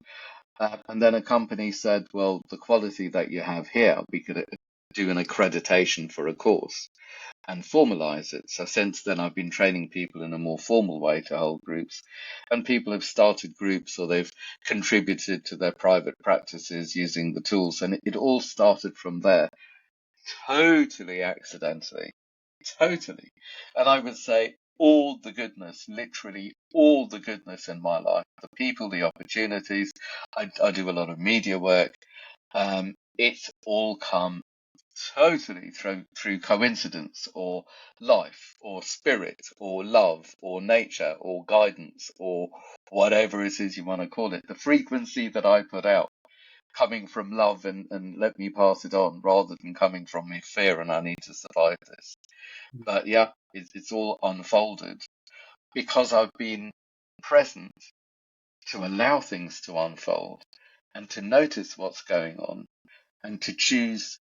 S2: And then a company said, well, the quality that you have here, we could do an accreditation for a course and formalize it. So since then, I've been training people in a more formal way to hold groups, and people have started groups or they've contributed to their private practices using the tools. And it all started from there, totally accidentally, totally. And I would say all the goodness, literally all the goodness in my life, the people, the opportunities. I do a lot of media work. It's all come totally through coincidence or life or spirit or love or nature or guidance or whatever it is you want to call it. The frequency that I put out coming from love and let me pass it on rather than coming from me fear and I need to survive this. But yeah, it's all unfolded because I've been present to allow things to unfold and to notice what's going on and to choose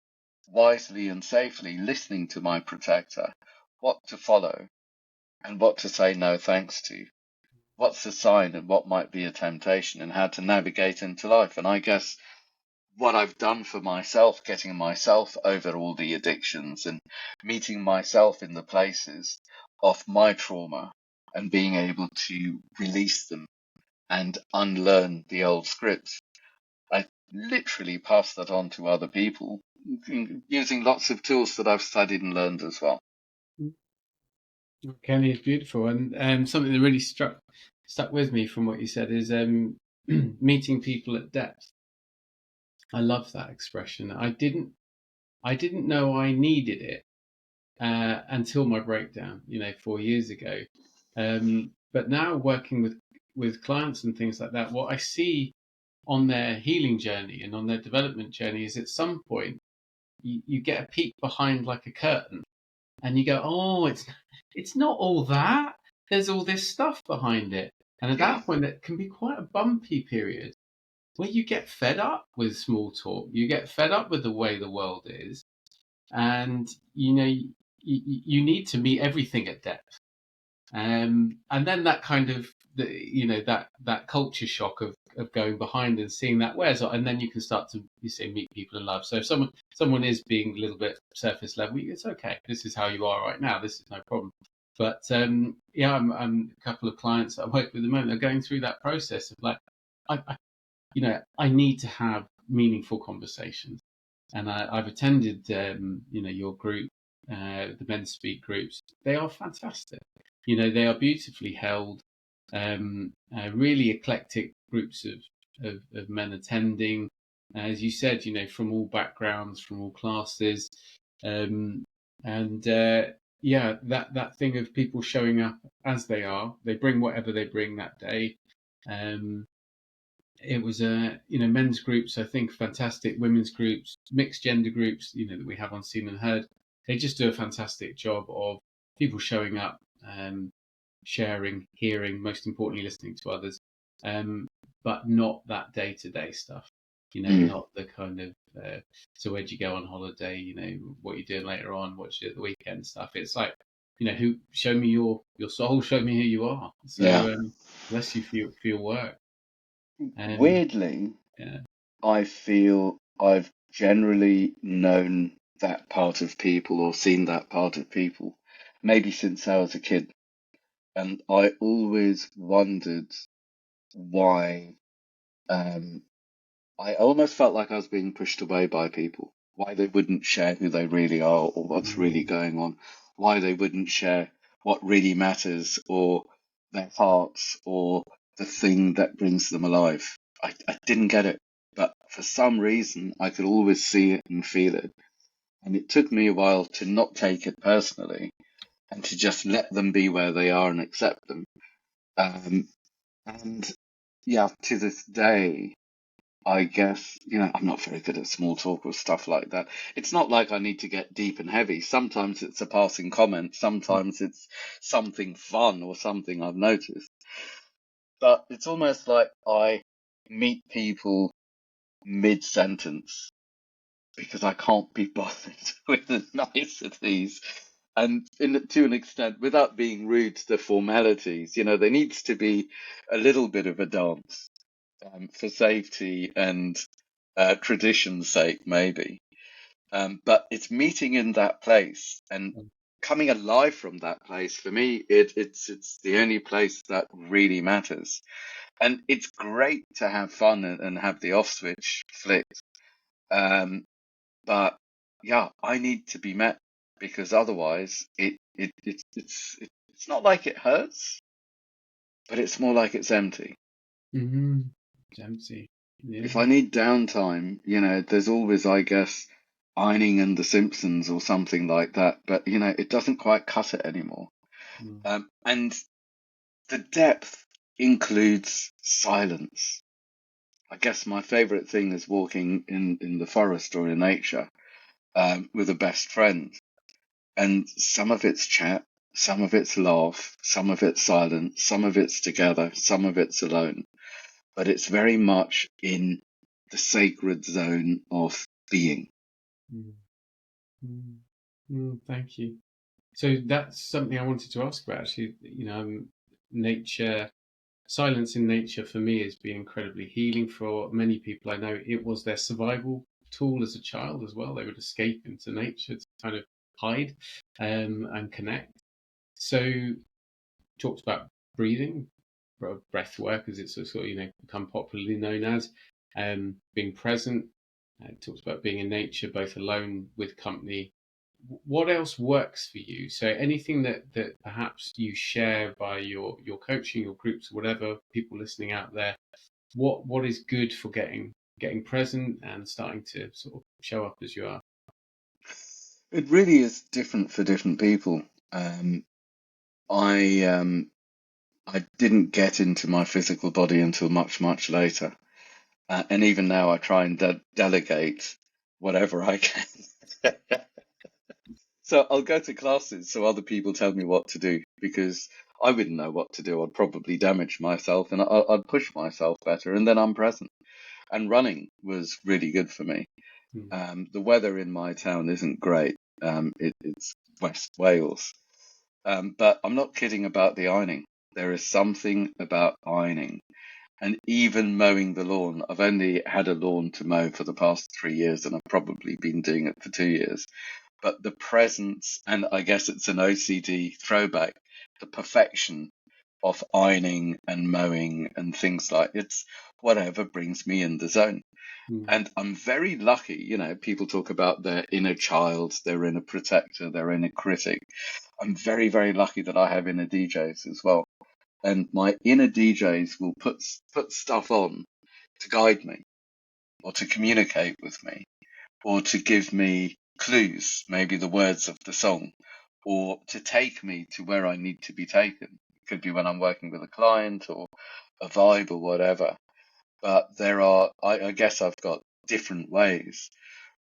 S2: wisely and safely, listening to my protector, what to follow and what to say no thanks to, what's a sign and what might be a temptation, and how to navigate into life. And I guess what I've done for myself, getting myself over all the addictions and meeting myself in the places of my trauma and being able to release them and unlearn the old scripts. I literally pass that on to other people using lots of tools that I've studied and learned as well.
S1: Kenny, it's beautiful, and something that really stuck with me from what you said is meeting people at depth. I love that expression. I didn't know I needed it until my breakdown, 4 years ago. But now working with clients and things like that, what I see on their healing journey and on their development journey is at some point you get a peek behind like a curtain and you go, oh, it's not all that. There's all this stuff behind it. And at
S2: Yeah,
S1: that point, it can be quite a bumpy period where you get fed up with small talk. You get fed up with the way the world is. And, you need to meet everything at depth. And then that kind of, that culture shock of going behind and seeing that wears off, and then you can start to meet people in love. So if someone is being a little bit surface level, it's okay. This is how you are right now. This is no problem. But yeah, I'm a couple of clients that I work with at the moment are going through that process of like, I need to have meaningful conversations, and I've attended, your group, the men's speak groups. They are fantastic. They are beautifully held, really eclectic groups of men attending. As you said, from all backgrounds, from all classes, and yeah, that thing of people showing up as they are. They bring whatever they bring that day. Um, it was men's groups, I think, fantastic, women's groups, mixed gender groups, that we have on Seen and Heard. They just do a fantastic job of people showing up, sharing, hearing, most importantly listening to others, but not that day-to-day stuff. Not the kind of so where'd you go on holiday, what you're doing later on, what you do at the weekend stuff. It's like, who show me your soul, show me who you are.
S2: yeah.
S1: So bless you for your work.
S2: Weirdly,
S1: Yeah.
S2: I feel I've generally known that part of people or seen that part of people maybe since I was a kid. And I always wondered why. I almost felt like I was being pushed away by people, why they wouldn't share who they really are or what's really
S1: Mm.
S2: going on, why they wouldn't share what really matters or their hearts or the thing that brings them alive. I didn't get it, but for some reason I could always see it and feel it. And it took me a while to not take it personally and to just let them be where they are and accept them. Um, and yeah, to this day, I guess, I'm not very good at small talk or stuff like that. It's not like I need to get deep and heavy. Sometimes it's a passing comment, sometimes it's something fun or something I've noticed. But it's almost like I meet people mid-sentence because I can't be bothered with the niceties. And to an extent, without being rude to the formalities, there needs to be a little bit of a dance for safety and tradition's sake, maybe. But it's meeting in that place and coming alive from that place. For me, it's the only place that really matters. And it's great to have fun and have the off switch flicked. But yeah, I need to be met because otherwise it's It's not like it hurts, but it's more like it's empty.
S1: Mm-hmm. It's empty. Yeah.
S2: If I need downtime, there's always, I guess, ironing and The Simpsons or something like that, but it doesn't quite cut it anymore.
S1: Mm.
S2: And the depth includes silence. I guess my favorite thing is walking in the forest or in nature with a best friend. And some of it's chat, some of it's laugh, some of it's silent, some of it's together, some of it's alone. But it's very much in the sacred zone of being.
S1: Mm. Mm. Thank you. So that's something I wanted to ask about, actually. Nature, silence in nature for me has been incredibly healing for many people. I know it was their survival tool as a child as well. They would escape into nature to kind of hide and connect. So talked about breathing, breath work, as it's sort of become popularly known as, being present. Talks about being in nature, both alone with company. What else works for you? So anything that perhaps you share by your coaching, your groups, whatever, people listening out there, what is good for getting present and starting to sort of show up as you are?
S2: It really is different for different people. I I didn't get into my physical body until much, much later. And even now, I try and delegate whatever I can. So I'll go to classes so other people tell me what to do because I wouldn't know what to do. I'd probably damage myself and I'd push myself better, and then I'm present. And running was really good for me.
S1: Mm,
S2: The weather in my town isn't great. It's West Wales. But I'm not kidding about the ironing. There is something about ironing and even mowing the lawn. I've only had a lawn to mow for the past 3 years, and I've probably been doing it for 2 years. But the presence, and I guess it's an OCD throwback, the perfection of ironing and mowing and things like it's whatever brings me in the zone.
S1: mm,
S2: And I'm very lucky, people talk about their inner child, their inner protector, their inner critic. I'm very, very lucky that I have inner DJs as well. And my inner DJs will put stuff on to guide me or to communicate with me or to give me clues, maybe the words of the song, or to take me to where I need to be taken. It could be when I'm working with a client or a vibe or whatever. But I guess I've got different ways.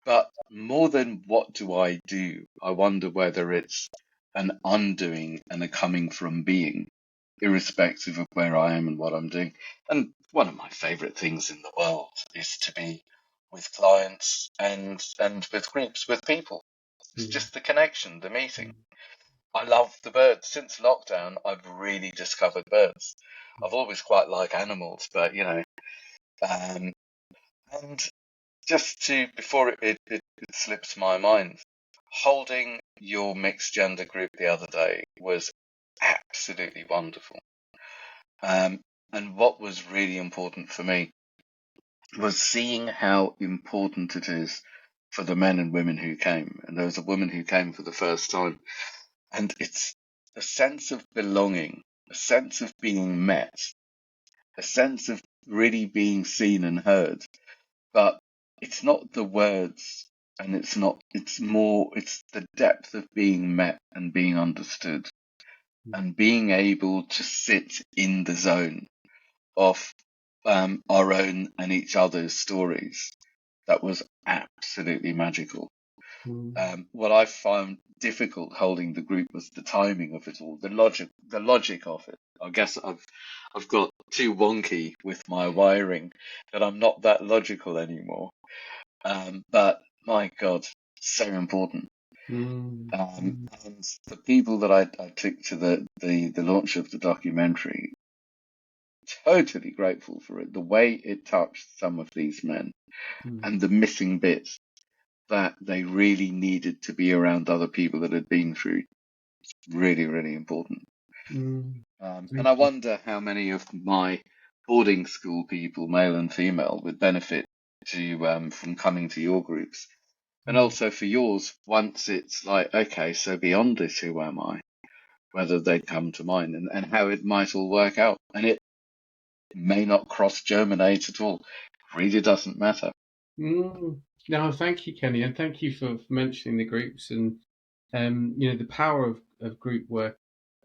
S2: But more than what do I do, I wonder whether it's an undoing and a coming from being, irrespective of where I am and what I'm doing. And one of my favorite things in the world is to be with clients and with groups, with people. It's
S1: mm,
S2: just the connection, the meeting.
S1: mm,
S2: I love the birds. Since lockdown, I've really discovered birds. I've always quite liked animals, but um, and just to, before it slips my mind, holding your mixed gender group the other day was absolutely wonderful. And what was really important for me was seeing how important it is for the men and women who came. And there was a woman who came for the first time, and it's a sense of belonging, a sense of being met, a sense of really being seen and heard. But it's not the words, and it's the depth of being met and being understood
S1: mm,
S2: and being able to sit in the zone of our own and each other's stories. That was absolutely magical.
S1: mm,
S2: What I found difficult holding the group was the timing of it all, the logic of it. I guess I've got too wonky with my wiring that I'm not that logical anymore. But my God, so important.
S1: mm, mm,
S2: And the people that I took to the launch of the documentary, totally grateful for it. The way it touched some of these men
S1: mm,
S2: and the missing bit that they really needed to be around other people that had been through. Really, really important.
S1: mm.
S2: And
S1: Thank
S2: I
S1: you.
S2: wonder how many of my boarding school people, male and female, would benefit from coming to your groups. And
S1: Mm,
S2: also for yours, once it's like, okay, so beyond this, who am I? whether they'd come to mine, and how it might all work out. And it may not cross germinate at all. It really doesn't matter.
S1: No, thank you, Kenny, and thank you for mentioning the groups and the power of group work.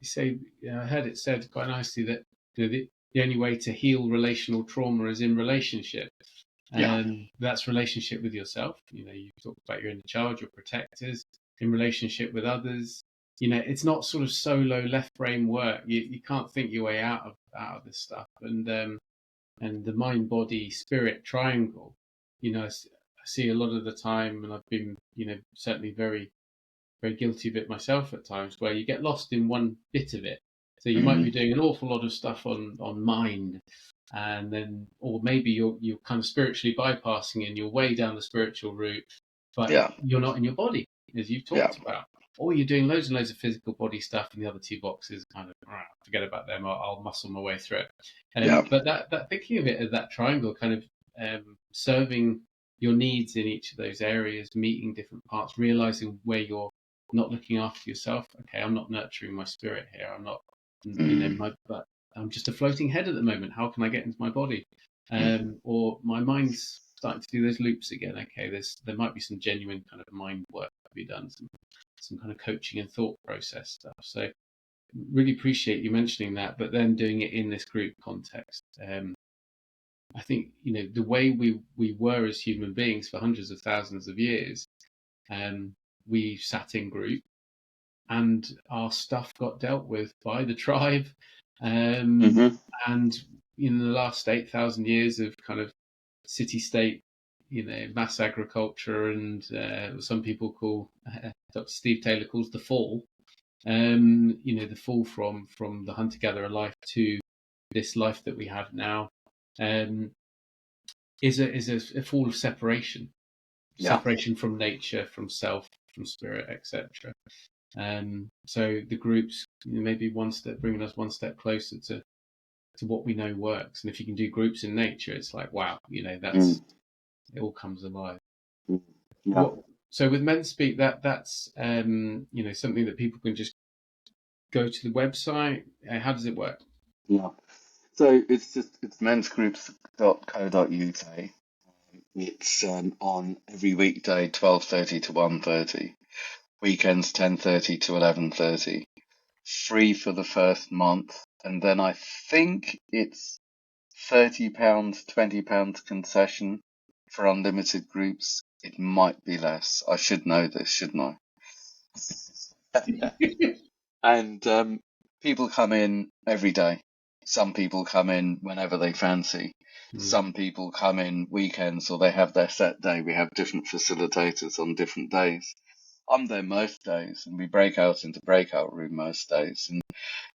S1: You say, I heard it said quite nicely that the only way to heal relational trauma is in relationship.
S2: Yeah.
S1: That's relationship with yourself. You talked about your inner child, your protectors, in relationship with others. It's not sort of solo left brain work. You can't think your way out of this stuff. And the mind, body, spirit triangle. I see a lot of the time, and I've been, certainly very, very guilty of it myself at times, where you get lost in one bit of it. So you might be
S2: Mm-hmm.
S1: doing an awful lot of stuff on mind, and then, or maybe you're kind of spiritually bypassing and you're way down the spiritual route, but
S2: Yeah.
S1: you're not in your body, as you've
S2: Yeah.
S1: talked about. Or you're doing loads and loads of physical body stuff, and the other two boxes kind of forget about them. I'll muscle my way through it.
S2: Yeah.
S1: But that thinking of it as that triangle, kind of serving your needs in each of those areas, meeting different parts, realizing where you're not looking after yourself. Okay, I'm not nurturing my spirit here. I'm not,
S2: Mm-hmm.
S1: but I'm just a floating head at the moment. How can I get into my body? Or my mind's starting to do those loops again. Okay, there might be some genuine kind of mind work to be done, some kind of coaching and thought process stuff. So really appreciate you mentioning that, but then doing it in this group context. I think the way we were as human beings for hundreds of thousands of years, we sat in group, and our stuff got dealt with by the tribe.
S2: Mm-hmm.
S1: And in the last 8,000 years of kind of city-state, mass agriculture, and some people call, Dr. Steve Taylor calls the fall. The fall from the hunter-gatherer life to this life that we have now, is a fall of separation,
S2: Yeah.
S1: separation from nature, from self, from spirit, etc. So the groups, maybe one step, bringing us one step closer to what we know works. And if you can do groups in nature, it's like, wow,
S2: Mm.
S1: it all comes alive.
S2: Mm. Yeah.
S1: What So with Men Speak, that's something that people can just go to the website. How does it work?
S2: Yeah. So it's mensgroups.co.uk. It's on every weekday 12:30 to 1:30, weekends 10:30 to 11:30. Free for the first month, and then I think it's £30, £20 concession for unlimited groups. It might be less. I should know this, shouldn't I? And people come in every day. Some people come in whenever they fancy.
S1: Mm.
S2: Some people come in weekends, or they have their set day. We have different facilitators on different days. I'm there most days, and we break out into breakout room most days. And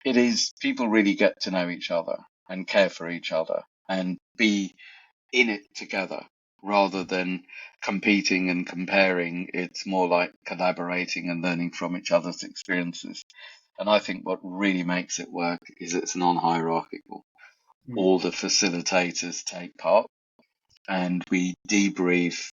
S2: it is, people really get to know each other and care for each other and be in it together rather than competing and comparing. It's more like collaborating and learning from each other's experiences. And I think what really makes it work is it's non-hierarchical.
S1: Mm.
S2: All the facilitators take part, and we debrief,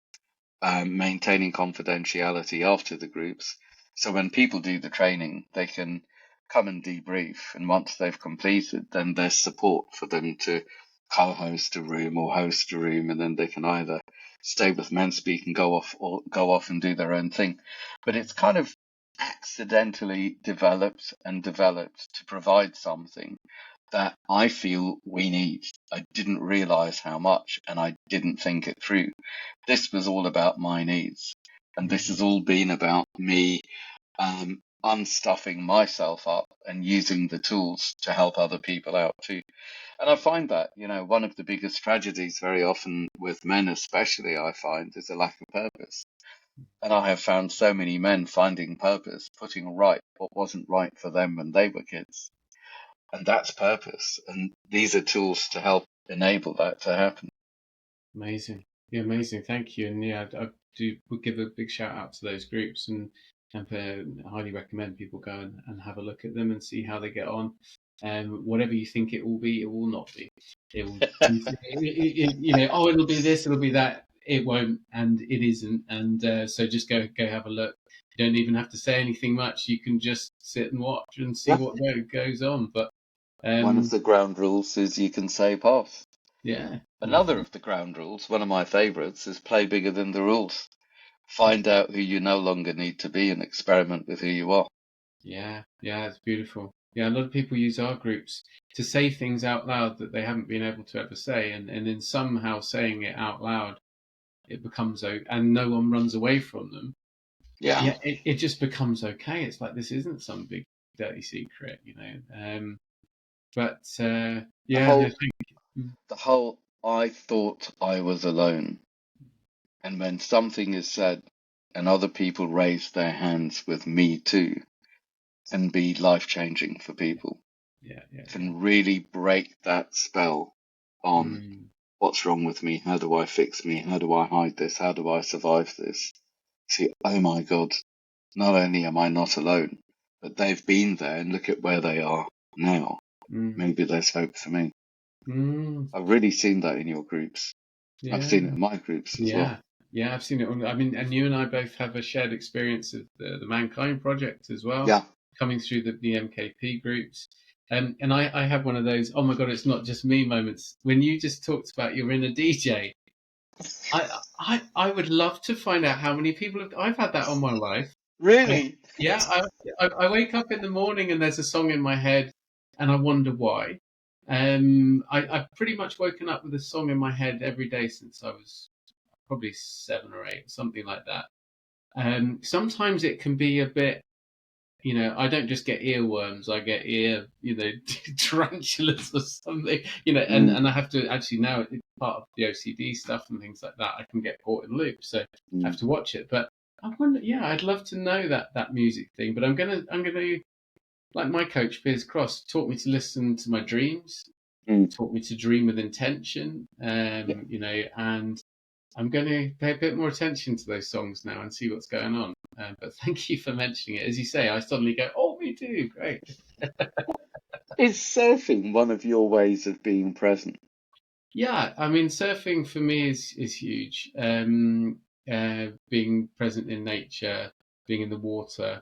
S2: maintaining confidentiality after the groups. So when people do the training, they can come and debrief, and once they've completed, then there's support for them to co-host a room or host a room, and then they can either stay with Men Speak and go off, or go off and do their own thing. But it's kind of accidentally developed to provide something that I feel we need. I didn't realize how much, and I didn't think it through. This was all about my needs, and this has all been about me unstuffing myself up and using the tools to help other people out too. And I find that, one of the biggest tragedies very often with men, especially, I find, is a lack of purpose. And I have found so many men finding purpose, putting right what wasn't right for them when they were kids. And that's purpose. And these are tools to help enable that to happen.
S1: Amazing. Yeah, amazing. Thank you. And yeah, I would give a big shout out to those groups, and highly recommend people go and have a look at them and see how they get on. Whatever you think it will be, it will not be. It will, oh, it'll be this, it'll be that. it won't, and it isn't, and so just go have a look. You don't even have to say anything much. You can just sit and watch and see
S2: Yeah.
S1: what goes on. But
S2: One of the ground rules is you can say pass.
S1: yeah,
S2: Another of the ground rules, one of my favourites, is play bigger than the rules. Find out who you no longer need to be and experiment with who you are.
S1: yeah, it's beautiful. Yeah, a lot of people use our groups to say things out loud that they haven't been able to ever say, and in somehow saying it out loud, it becomes and no one runs away from them.
S2: Yeah.
S1: Yeah, it just becomes okay. It's like this isn't some big dirty secret, you know. But
S2: The
S1: yeah, no,
S2: whole,
S1: thank you.
S2: the whole, I thought I was alone. And when something is said and other people raise their hands with me too, can be life changing for people.
S1: Yeah.
S2: Can really break that spell on
S1: Mm,
S2: what's wrong with me, how do I fix me, how do I hide this, how do I survive this? See, oh my God, not only am I not alone, but they've been there and look at where they are now.
S1: mm,
S2: Maybe there's hope for me.
S1: mm,
S2: I've really seen that in your groups. I've
S1: yeah,
S2: seen it in my groups as well.
S1: yeah, yeah. I've seen it. I mean, and you and I both have a shared experience of the Mankind Project as well,
S2: Yeah,
S1: coming through the MKP groups. And I have one of those, oh my God, it's not just me moments. When you just talked about you're in a DJ, I would love to find out how many people I've had that on my life. I,
S2: really.
S1: yeah, I wake up in the morning and there's a song in my head, and I wonder why. I've pretty much woken up with a song in my head every day since I was probably 7 or 8, something like that. Sometimes it can be a bit, I don't just get earworms, I get tarantulas or something,
S2: Mm,
S1: and I have to actually now, it's part of the OCD stuff and things like that, I can get caught in loops, so I
S2: mm,
S1: have to watch it. But I wonder, yeah, I'd love to know that music thing, but I'm gonna, like my coach, Piers Cross, taught me to listen to my dreams,
S2: mm.
S1: taught me to dream with intention,
S2: Yeah.
S1: and I'm going to pay a bit more attention to those songs now and see what's going on. But thank you for mentioning it. As you say, I suddenly go, oh, me too. Great.
S2: Is surfing one of your ways of being present?
S1: Yeah, I mean, surfing for me is huge. Being present in nature, being in the water.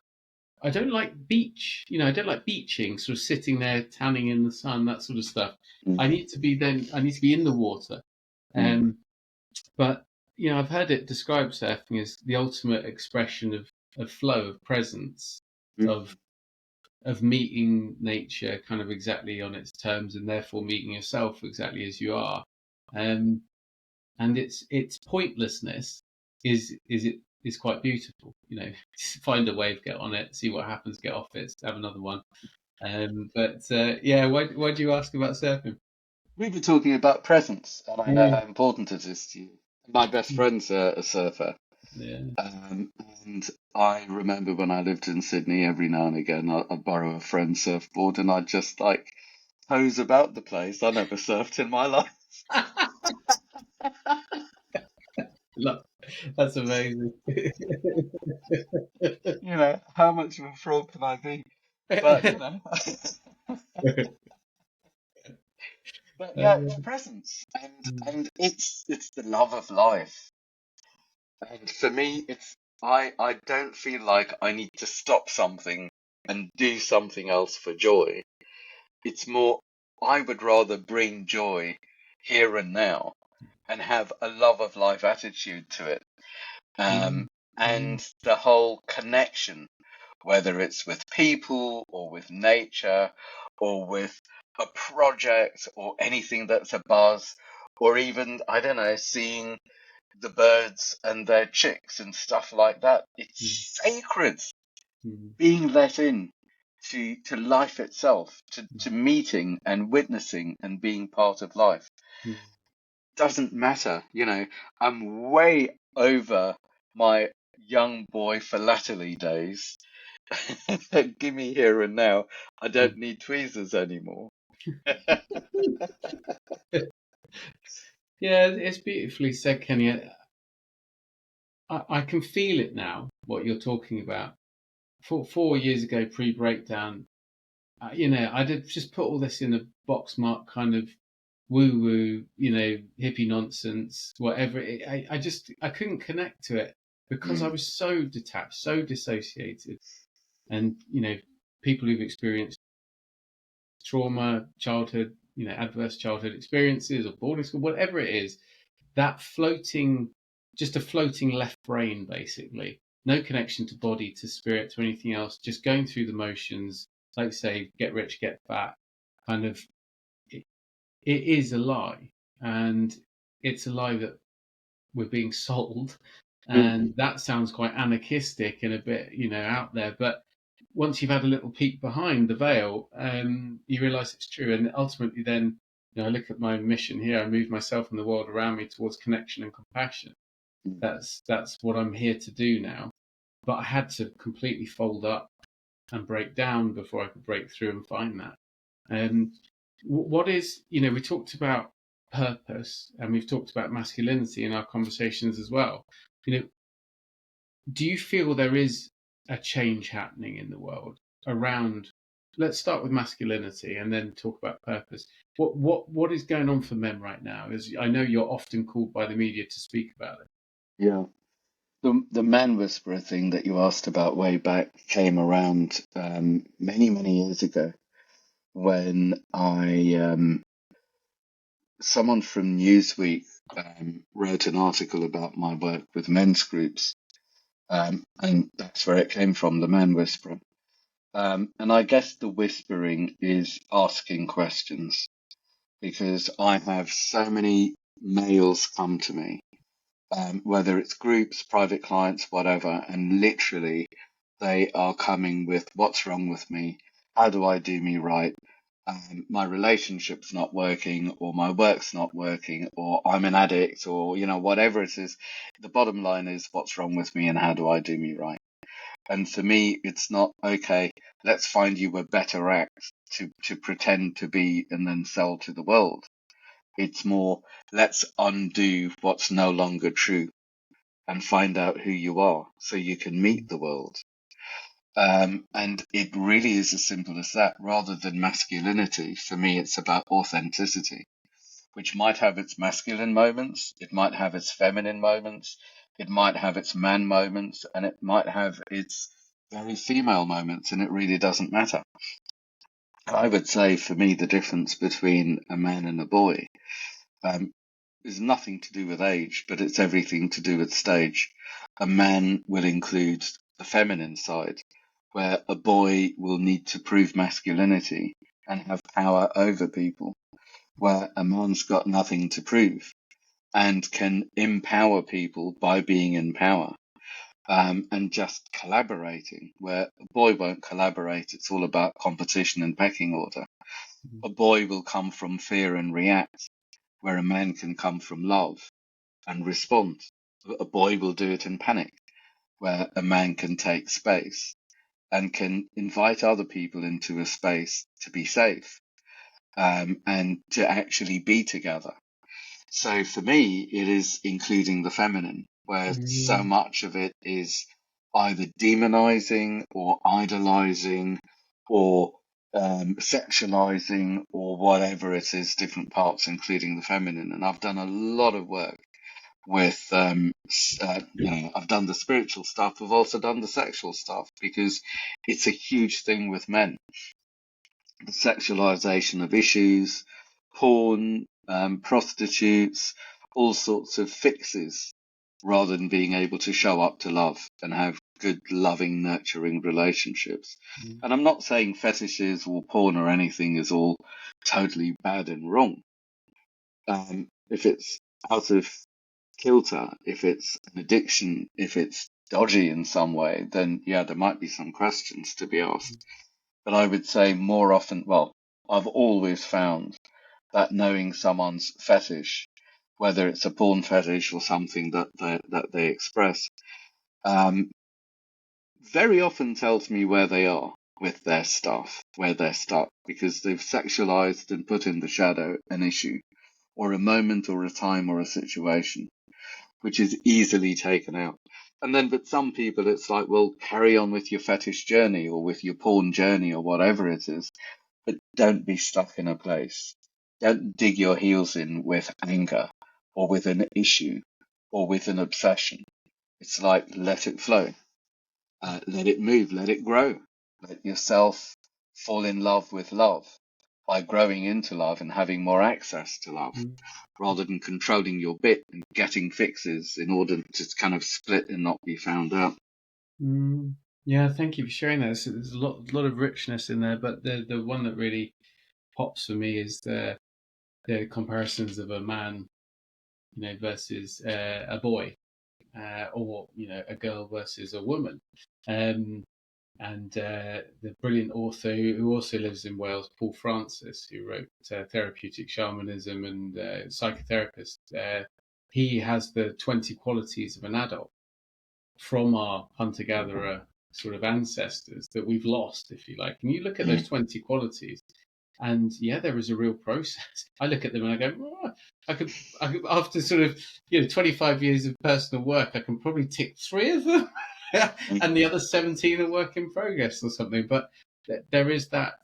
S1: I don't like beach. I don't like beaching, sort of sitting there tanning in the sun, that sort of stuff.
S2: Mm,
S1: I need to be in the water.
S2: mm,
S1: Um, But I've heard it described surfing as the ultimate expression of flow, of presence,
S2: mm,
S1: of meeting nature kind of exactly on its terms, and therefore meeting yourself exactly as you are. Um, and its pointlessness is quite beautiful. Find a wave, get on it, see what happens, get off it, have another one. But yeah, why do you ask about surfing?
S2: We were talking about presence, and I know
S1: Mm,
S2: how important it is to you. My best friend's a surfer,
S1: yeah.
S2: um, and I remember when I lived in Sydney, every now and again I'd borrow a friend's surfboard and I'd just like hose about the place. I never surfed in my life.
S1: Look, that's amazing.
S2: How much of a fraud can I be? But but yeah, it's presence, and it's the love of life. And for me, I don't feel like I need to stop something and do something else for joy. It's more, I would rather bring joy here and now and have a love of life attitude to it.
S1: Mm, mm,
S2: And the whole connection, whether it's with people or with nature or with a project or anything that's a buzz, or even, I don't know, seeing the birds and their chicks and stuff like that.
S1: mm,
S2: It's sacred
S1: mm,
S2: being let in to life itself, to
S1: mm,
S2: meeting and witnessing and being part of life.
S1: mm.
S2: Doesn't matter, I'm way over my young boy philately days. Give me here and now. I don't need tweezers anymore.
S1: Yeah, it's beautifully said, Kenny. I can feel it now, what you're talking about. 4 years ago, pre-breakdown, I did just put all this in a box mark kind of woo woo, hippie nonsense, whatever. I couldn't connect to it because I
S2: Mm.
S1: was so detached, so dissociated. And, people who've experienced trauma, childhood, adverse childhood experiences or boarding school, whatever it is, that just a floating left brain, basically. No connection to body, to spirit, to anything else, just going through the motions, like say, get rich, get fat, kind of, it, it is a lie. And it's a lie that we're being sold.
S2: Mm.
S1: And that sounds quite anarchistic and a bit, out there. But once you've had a little peek behind the veil, you realise it's true. And ultimately, then, I look at my mission here. I move myself and the world around me towards connection and compassion.
S2: Mm.
S1: That's what I'm here to do now. But I had to completely fold up and break down before I could break through and find that. What is, we talked about purpose and we've talked about masculinity in our conversations as well. Do you feel there is a change happening in the world around? Let's start with masculinity and then talk about purpose. What is going on for men right now? As I know you're often called by the media to speak about it.
S2: Yeah. The man whisperer thing that you asked about way back came around many, many years ago when someone from Newsweek wrote an article about my work with men's groups, and that's where it came from, the man whisperer. And I guess the whispering is asking questions because I have so many males come to me, whether it's groups, private clients, whatever, and literally they are coming with what's wrong with me? How do I do me right? My relationship's not working, or my work's not working, or I'm an addict, or whatever it is. The bottom line is what's wrong with me and how do I do me right? And for me, it's not okay. Let's find you a better act to pretend to be and then sell to the world. It's more, let's undo what's no longer true and find out who you are so you can meet the world. And it really is as simple as that. Rather than masculinity, for me, it's about authenticity, which might have its masculine moments, it might have its feminine moments, it might have its man moments, and it might have its very female moments, and it really doesn't matter. I would say for me, the difference between a man and a boy um, is nothing to do with age, but it's everything to do with stage. A man will include the feminine side, where a boy will need to prove masculinity and have power over people, where a man's got nothing to prove and can empower people by being in power. And just collaborating, where a boy won't collaborate, it's all about competition and pecking order. A boy will come from fear and react, where a man can come from love and respond. A boy will do it in panic, where a man can take space and can invite other people into a space to be safe, and to actually be together. So for me, it is including the feminine, where so
S1: Mm.
S2: much of it is either demonizing or idolizing or sexualizing or whatever it is, different parts, including the feminine. And I've done a lot of work with, I've done the spiritual stuff. I've also done the sexual stuff because it's a huge thing with men. The sexualization of issues, porn, prostitutes, all sorts of fixes, rather than being able to show up to love and have good, loving, nurturing relationships.
S1: Mm.
S2: And I'm not saying fetishes or porn or anything is all totally bad and wrong. If it's out of kilter, if it's an addiction, if it's dodgy in some way, then yeah, there might be some questions to be asked. But I would say more often, well, I've always found that knowing someone's fetish, whether it's a porn fetish or something that they express, um, very often tells me where they are with their stuff, where they're stuck, because they've sexualized and put in the shadow an issue, or a moment, or a time, or a situation, which is easily taken out. And then, but some people, it's like, well, carry on with your fetish journey or with your porn journey or whatever it is, but don't be stuck in a place. Don't dig your heels in with anger or with an issue or with an obsession. It's like let it flow, let it move, let it grow. Let yourself fall in love with love by growing into love and having more access to love,
S1: Mm.
S2: rather than controlling your bit and getting fixes in order to kind of split and not be found out.
S1: Mm. Yeah, thank you for sharing that. There's a lot of richness in there, but the one that really pops for me is the comparisons of a man, versus a boy, or a girl versus a woman. Um, and the brilliant author who also lives in Wales, Paul Francis, who wrote Therapeutic Shamanism and Psychotherapist, he has the 20 qualities of an adult from our hunter-gatherer sort of ancestors that we've lost, if you like. And you look at those 20 qualities, and yeah, there is a real process. I look at them and I go, oh, I could, after sort of 25 years of personal work, I can probably tick 3 of them, and the other 17 are work in progress or something. But there is that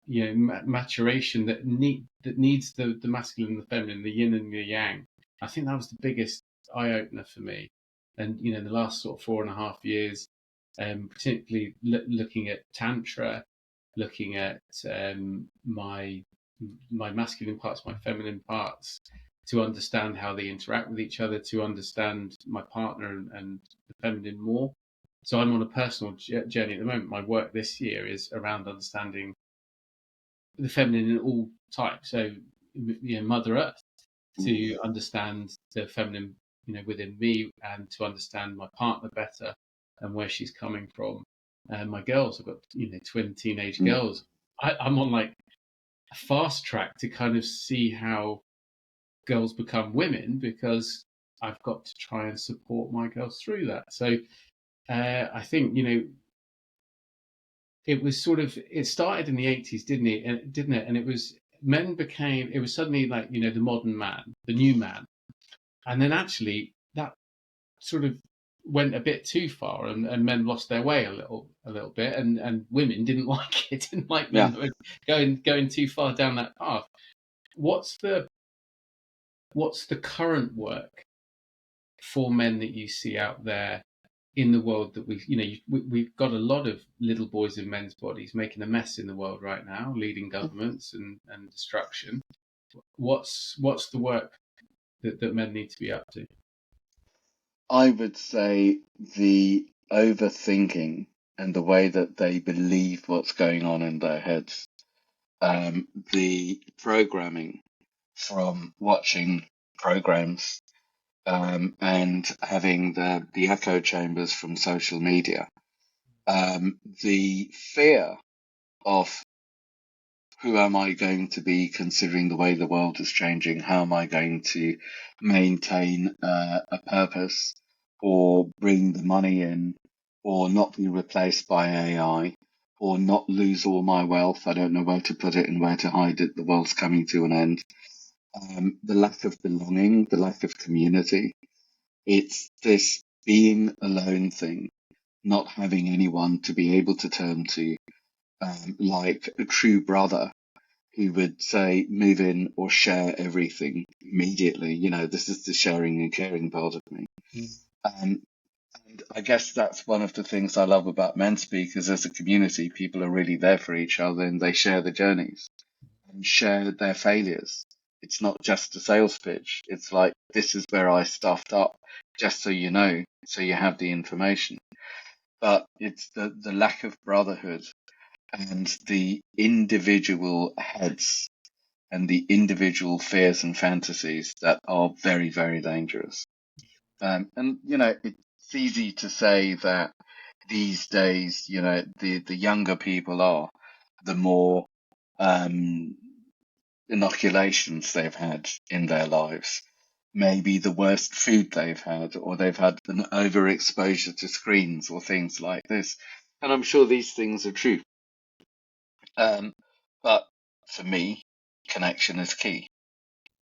S1: maturation that needs the masculine and the feminine, the yin and the yang. I think that was the biggest eye opener for me. And the last sort of 4.5 years, particularly looking at tantra, looking at my masculine parts, my feminine parts, to understand how they interact with each other, to understand my partner and the feminine more. So I'm on a personal journey at the moment. My work this year is around understanding the feminine in all types. So, Mother Earth, to understand the feminine, within me, and to understand my partner better and where she's coming from. And my girls, I've got twin teenage girls. I'm on like a fast track to kind of see how girls become women, because I've got to try and support my girls through that. So I think it was sort of, it started in the 80s, didn't it? And it was, it was suddenly like the modern man, the new man, and then actually that sort of went a bit too far, and men lost their way a little bit, and women didn't like it, didn't like men that were going too far down that path. What's the current work for men that you see out there in the world that we've got a lot of little boys in men's bodies making a mess in the world right now, leading governments and destruction. What's the work that men need to be up to?
S2: I would say the overthinking and the way that they believe what's going on in their heads, the programming from watching programs, and having the echo chambers from social media, the fear of who am I going to be considering the way the world is changing? How am I going to maintain a purpose or bring the money in or not be replaced by AI or not lose all my wealth? I don't know where to put it and where to hide it. The world's coming to an end. The lack of belonging, the lack of community. It's this being alone thing, not having anyone to be able to turn to, like a true brother who would say, move in or share everything immediately. This is the sharing and caring part of me. And I guess that's one of the things I love about Men Speakers as a community. People are really there for each other and they share the journeys and share their failures. It's not just a sales pitch. It's like, this is where I stuffed up, just so you know, so you have the information. But it's the lack of brotherhood and the individual heads and the individual fears and fantasies that are very, very dangerous. And it's easy to say that these days, the younger people are, the more inoculations they've had in their lives, maybe the worst food they've had, or they've had an overexposure to screens or things like this. And I'm sure these things are true. But for me, connection is key.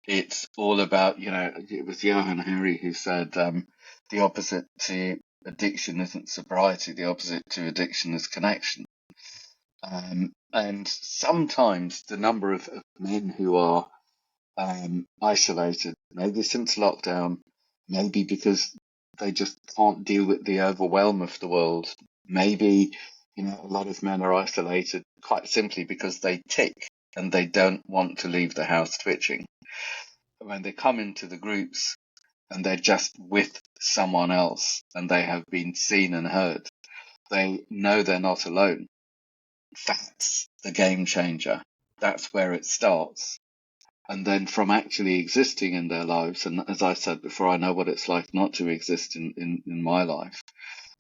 S2: It's all about, it was Johann Hari who said, the opposite to addiction isn't sobriety, the opposite to addiction is connection. And sometimes the number of men who are isolated, maybe since lockdown, maybe because they just can't deal with the overwhelm of the world. Maybe, a lot of men are isolated quite simply because they tick and they don't want to leave the house twitching. When they come into the groups and they're just with someone else and they have been seen and heard, they know they're not alone. That's the game changer. That's where it starts. And then from actually existing in their lives, and as I said before, I know what it's like not to exist in my life.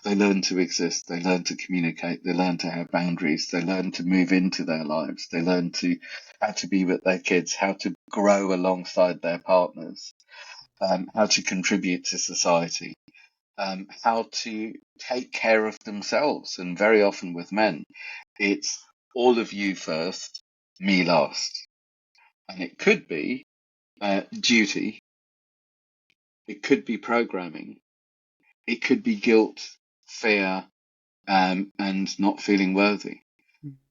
S2: They learn to exist, they learn to communicate, they learn to have boundaries, they learn to move into their lives, they learn to how to be with their kids, how to grow alongside their partners, how to contribute to society, how to take care of themselves. And very often with men, it's all of you first, me last. And it could be duty, it could be programming, it could be guilt, fear, and not feeling worthy.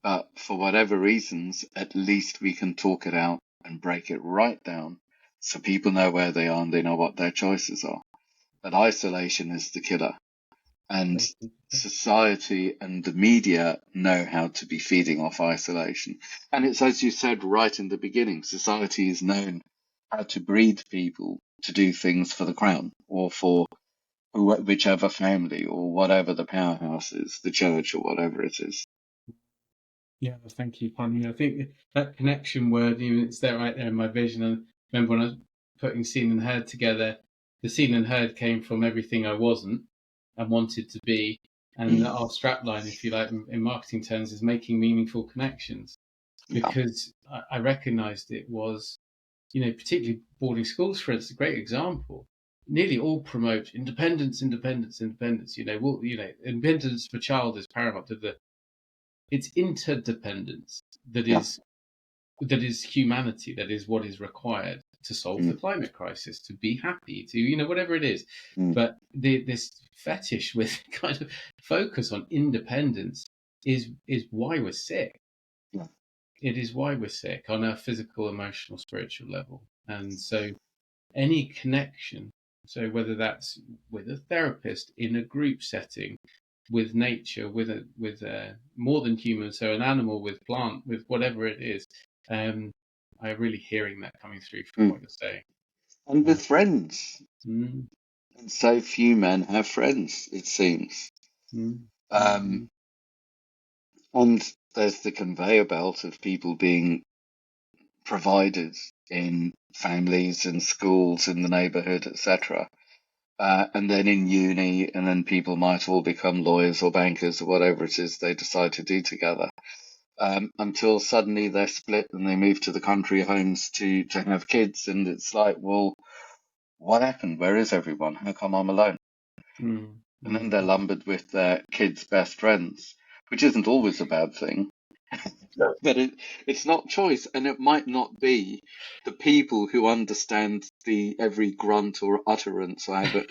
S2: But for whatever reasons, at least we can talk it out and break it right down so people know where they are and they know what their choices are. But isolation is the killer. And society and the media know how to be feeding off isolation. And it's as you said right in the beginning, society is known how to breed people to do things for the crown or for whichever family or whatever the powerhouse is, the church or whatever it is.
S1: Yeah, thank you, Pun. I think that connection word, it's there right there in my vision. And I remember when I was putting seen and heard together, the seen and heard came from everything I wasn't and wanted to be. And our strapline, if you like, in marketing terms, is making meaningful connections.
S2: Yeah.
S1: Because I recognized it was, particularly boarding schools, for instance, a great example. Nearly all promote independence, independence, independence. Independence for child is paramount to it's interdependence
S2: Yeah.
S1: that is humanity, that is what is required to solve the climate crisis, to be happy, to whatever it is. But this fetish with kind of focus on independence is why we're sick.
S2: Yeah.
S1: It is why we're sick on a physical, emotional, spiritual level. And so any connection, so whether that's with a therapist in a group setting, with nature, with more than human, so an animal, with plant, with whatever it is. I'm really hearing that coming through from what you're saying.
S2: And with friends.
S1: Mm,
S2: And so few men have friends, it seems.
S1: mm,
S2: Um, and there's the conveyor belt of people being provided in families and schools in the neighbourhood, etc. And then in uni, and then people might all become lawyers or bankers or whatever it is they decide to do together. Until suddenly they're split and they move to the country homes to have kids, and it's like, well, what happened? Where is everyone? How come I'm alone? And then they're lumbered with their kids' best friends, which isn't always a bad thing. But it's not choice, and it might not be the people who understand the every grunt or utterance or have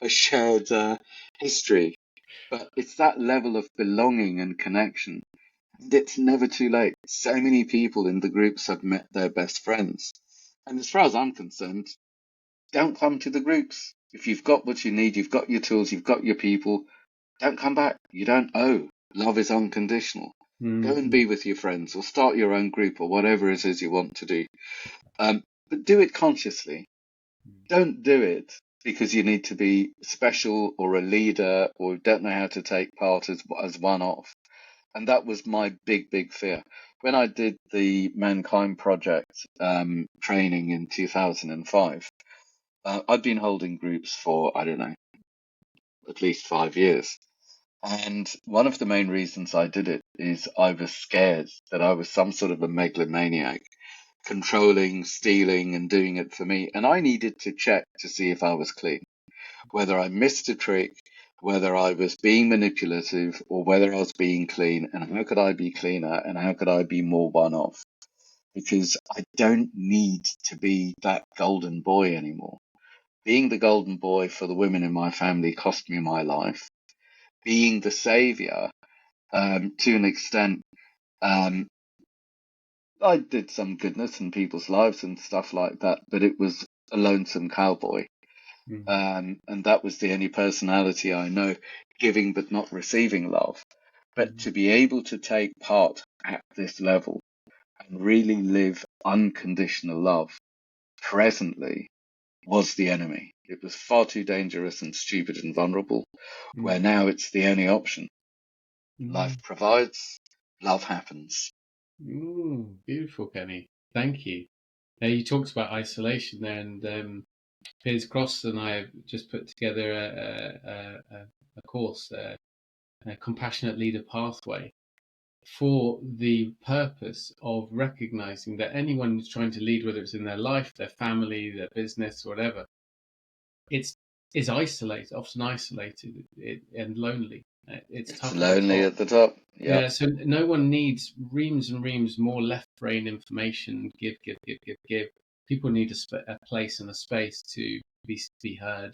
S2: a shared history. But it's that level of belonging and connection. And it's never too late. So many people in the groups have met their best friends. And as far as I'm concerned, don't come to the groups. If you've got what you need, you've got your tools, you've got your people, don't come back. You don't owe. Love is unconditional. Go and be with your friends or start your own group or whatever it is you want to do. But do it consciously. Don't do it because you need to be special or a leader or don't know how to take part as one off. And that was my big, big fear. When I did the Mankind Project training in 2005, I'd been holding groups for, I don't know, at least 5 years. And one of the main reasons I did it is I was scared that I was some sort of a megalomaniac, controlling, stealing, and doing it for me. And I needed to check to see if I was clean, whether I missed a trick, whether I was being manipulative, or whether I was being clean. And how could I be cleaner? And how could I be more one-off? Because I don't need to be that golden boy anymore. Being the golden boy for the women in my family cost me my life. Being the savior, to an extent, Um, I did some goodness in people's lives and stuff like that, but it was a lonesome cowboy.
S1: Mm,
S2: And that was the only personality I know, giving but not receiving love. But
S1: mm,
S2: to be able to take part at this level and really live unconditional love presently was the enemy. It was far too dangerous and stupid and vulnerable, where
S1: mm,
S2: now it's the only option. Life
S1: mm.
S2: provides, love happens.
S1: Ooh, beautiful, Kenny. Thank you. You talked about isolation there, and Piers Cross and I have just put together a course, a compassionate leader pathway, for the purpose of recognizing that anyone who's trying to lead, whether it's in their life, their family, their business, whatever, it's is isolated, often isolated and lonely. It's
S2: It's
S1: tough at the
S2: lonely
S1: top.
S2: at the top. Yeah,
S1: Yeah, so no one needs reams and reams more left brain information. Give, give, give, give, give. People need a place and a space to be heard,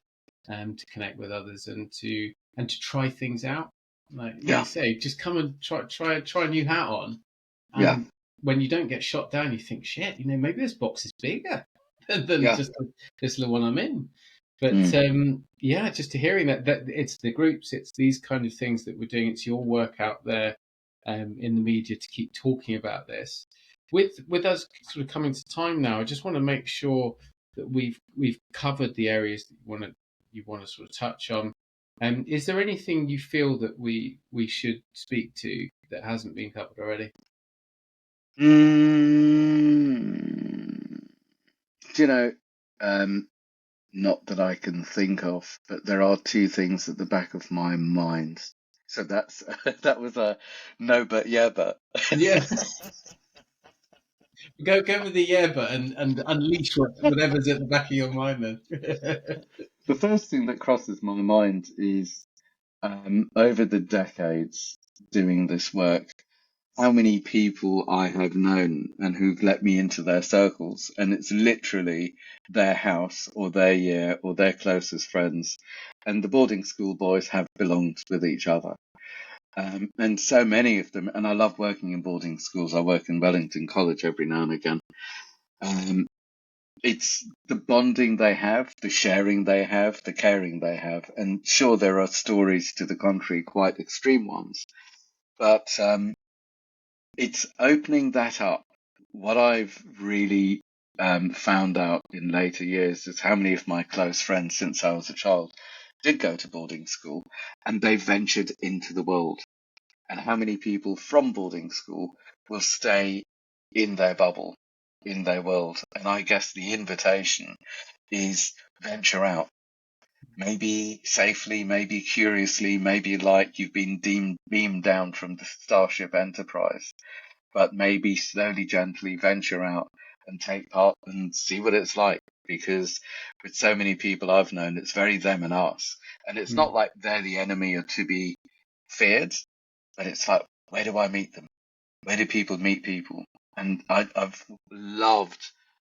S1: to connect with others, and to try things out. Like you
S2: yeah,
S1: say, just come and try a new hat on,
S2: yeah,
S1: and when you don't get shot down, you think, shit, maybe this box is bigger than
S2: yeah.
S1: just this little one I'm in. But
S2: Mm.
S1: yeah, just to hearing that it's the groups, it's these kind of things that we're doing. It's your work out there in the media to keep talking about this. With us sort of coming to time now, I just want to make sure that we've covered the areas that you want to sort of touch on. Is there anything you feel that we should speak to that hasn't been covered already?
S2: Mm. Do you know, um, not that I can think of, but there are two things at the back of my mind. So that's that was a no, but yeah, but.
S1: Yeah, go with the yeah, but and unleash whatever's at the back of your mind then.
S2: The first thing that crosses my mind is over the decades doing this work, how many people I have known and who've let me into their circles, and it's literally their house or their year or their closest friends. And the boarding school boys have belonged with each other. And so many of them, and I love working in boarding schools. I work in Wellington College every now and again. Um, it's the bonding they have, the sharing they have, the caring they have. And sure, there are stories to the contrary, quite extreme ones, but it's opening that up. What I've really found out in later years is how many of my close friends since I was a child did go to boarding school and they ventured into the world, and how many people from boarding school will stay in their bubble, in their world. And I guess the invitation is venture out. Maybe safely, maybe curiously, maybe like you've been beamed down from the Starship Enterprise, but maybe slowly, gently venture out and take part and see what it's like. Because with so many people I've known, it's very them and us. And it's not
S1: Mm,
S2: like they're the enemy or to be feared, but it's like, where do I meet them? Where do people meet people? And I've loved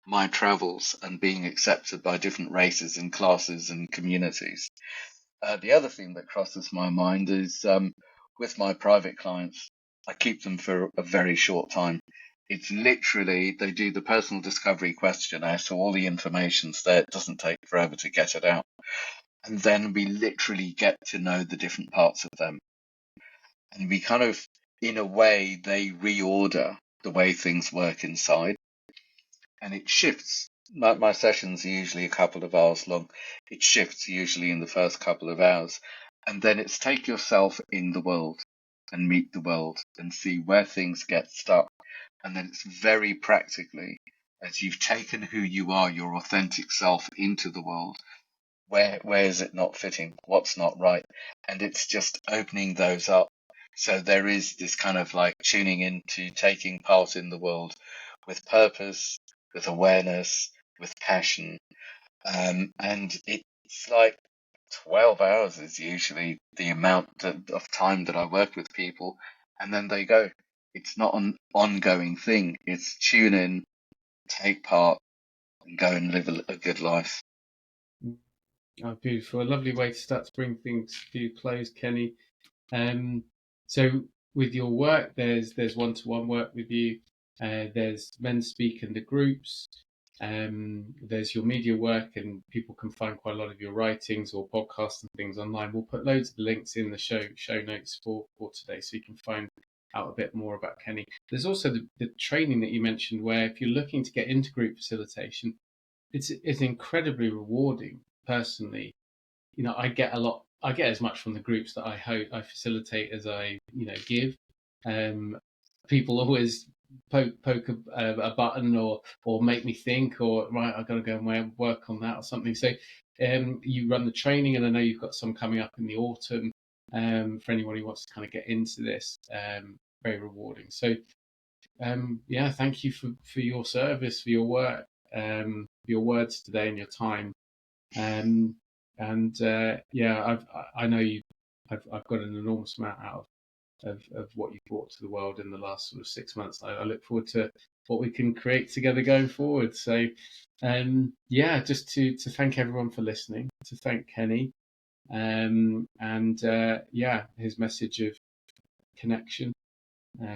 S2: my travels and being accepted by different races and classes and communities. The other thing that crosses my mind is with my private clients, I keep them for a very short time. It's literally, they do the personal discovery questionnaire, so all the information's there. It doesn't take forever to get it out. And then we literally get to know the different parts of them. And we kind of, in a way, they reorder the way things work inside. And it shifts. My sessions are usually a couple of hours long. It shifts usually in the first couple of hours. And then it's take yourself in the world and meet the world and see where things get stuck. And then it's very practically, as you've taken who you are, your authentic self, into the world, where is it not fitting? What's not right? And it's just opening those up. So there is this kind of like tuning into taking part in the world with purpose, with awareness, with passion. And it's like 12 hours is usually the amount of time that I work with people, and then they go. It's not an ongoing thing. It's tune in, take part, and go and live a good life.
S1: mm. Oh, beautiful. A lovely way to start to bring things to a close, Kenny. Um, so with your work. There's one-to-one work with you. There's men speak in the groups. There's your media work, and people can find quite a lot of your writings or podcasts and things online. We'll put loads of links in the show notes for today, so you can find out a bit more about Kenny. There's also the training that you mentioned, where if you're looking to get into group facilitation, it's incredibly rewarding. Personally, I get as much from the groups that I facilitate as I give. People always poke a button or make me think, or right, I've got to go and work on that or something. So you run the training, and I know you've got some coming up in the autumn. For anyone who wants to kind of get into this, very rewarding. So yeah, thank you for your service, for your work, your words today, and your time. Yeah, I know I've got an enormous amount out of what you've brought to the world in the last sort of 6 months. I look forward to what we can create together going forward. So, yeah, just to thank everyone for listening, to thank Kenny, yeah, his message of connection,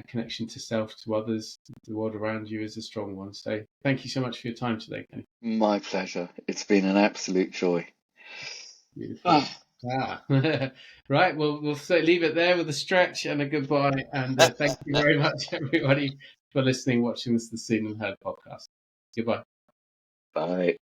S1: connection to self, to others, the world around you is a strong one. So, thank you so much for your time today, Kenny.
S2: My pleasure. It's been an absolute joy.
S1: Beautiful. Right. Well, we'll leave it there with a stretch and a goodbye. And thank you very much, everybody, for listening, watching this The Seen and Heard podcast. Goodbye.
S2: Bye.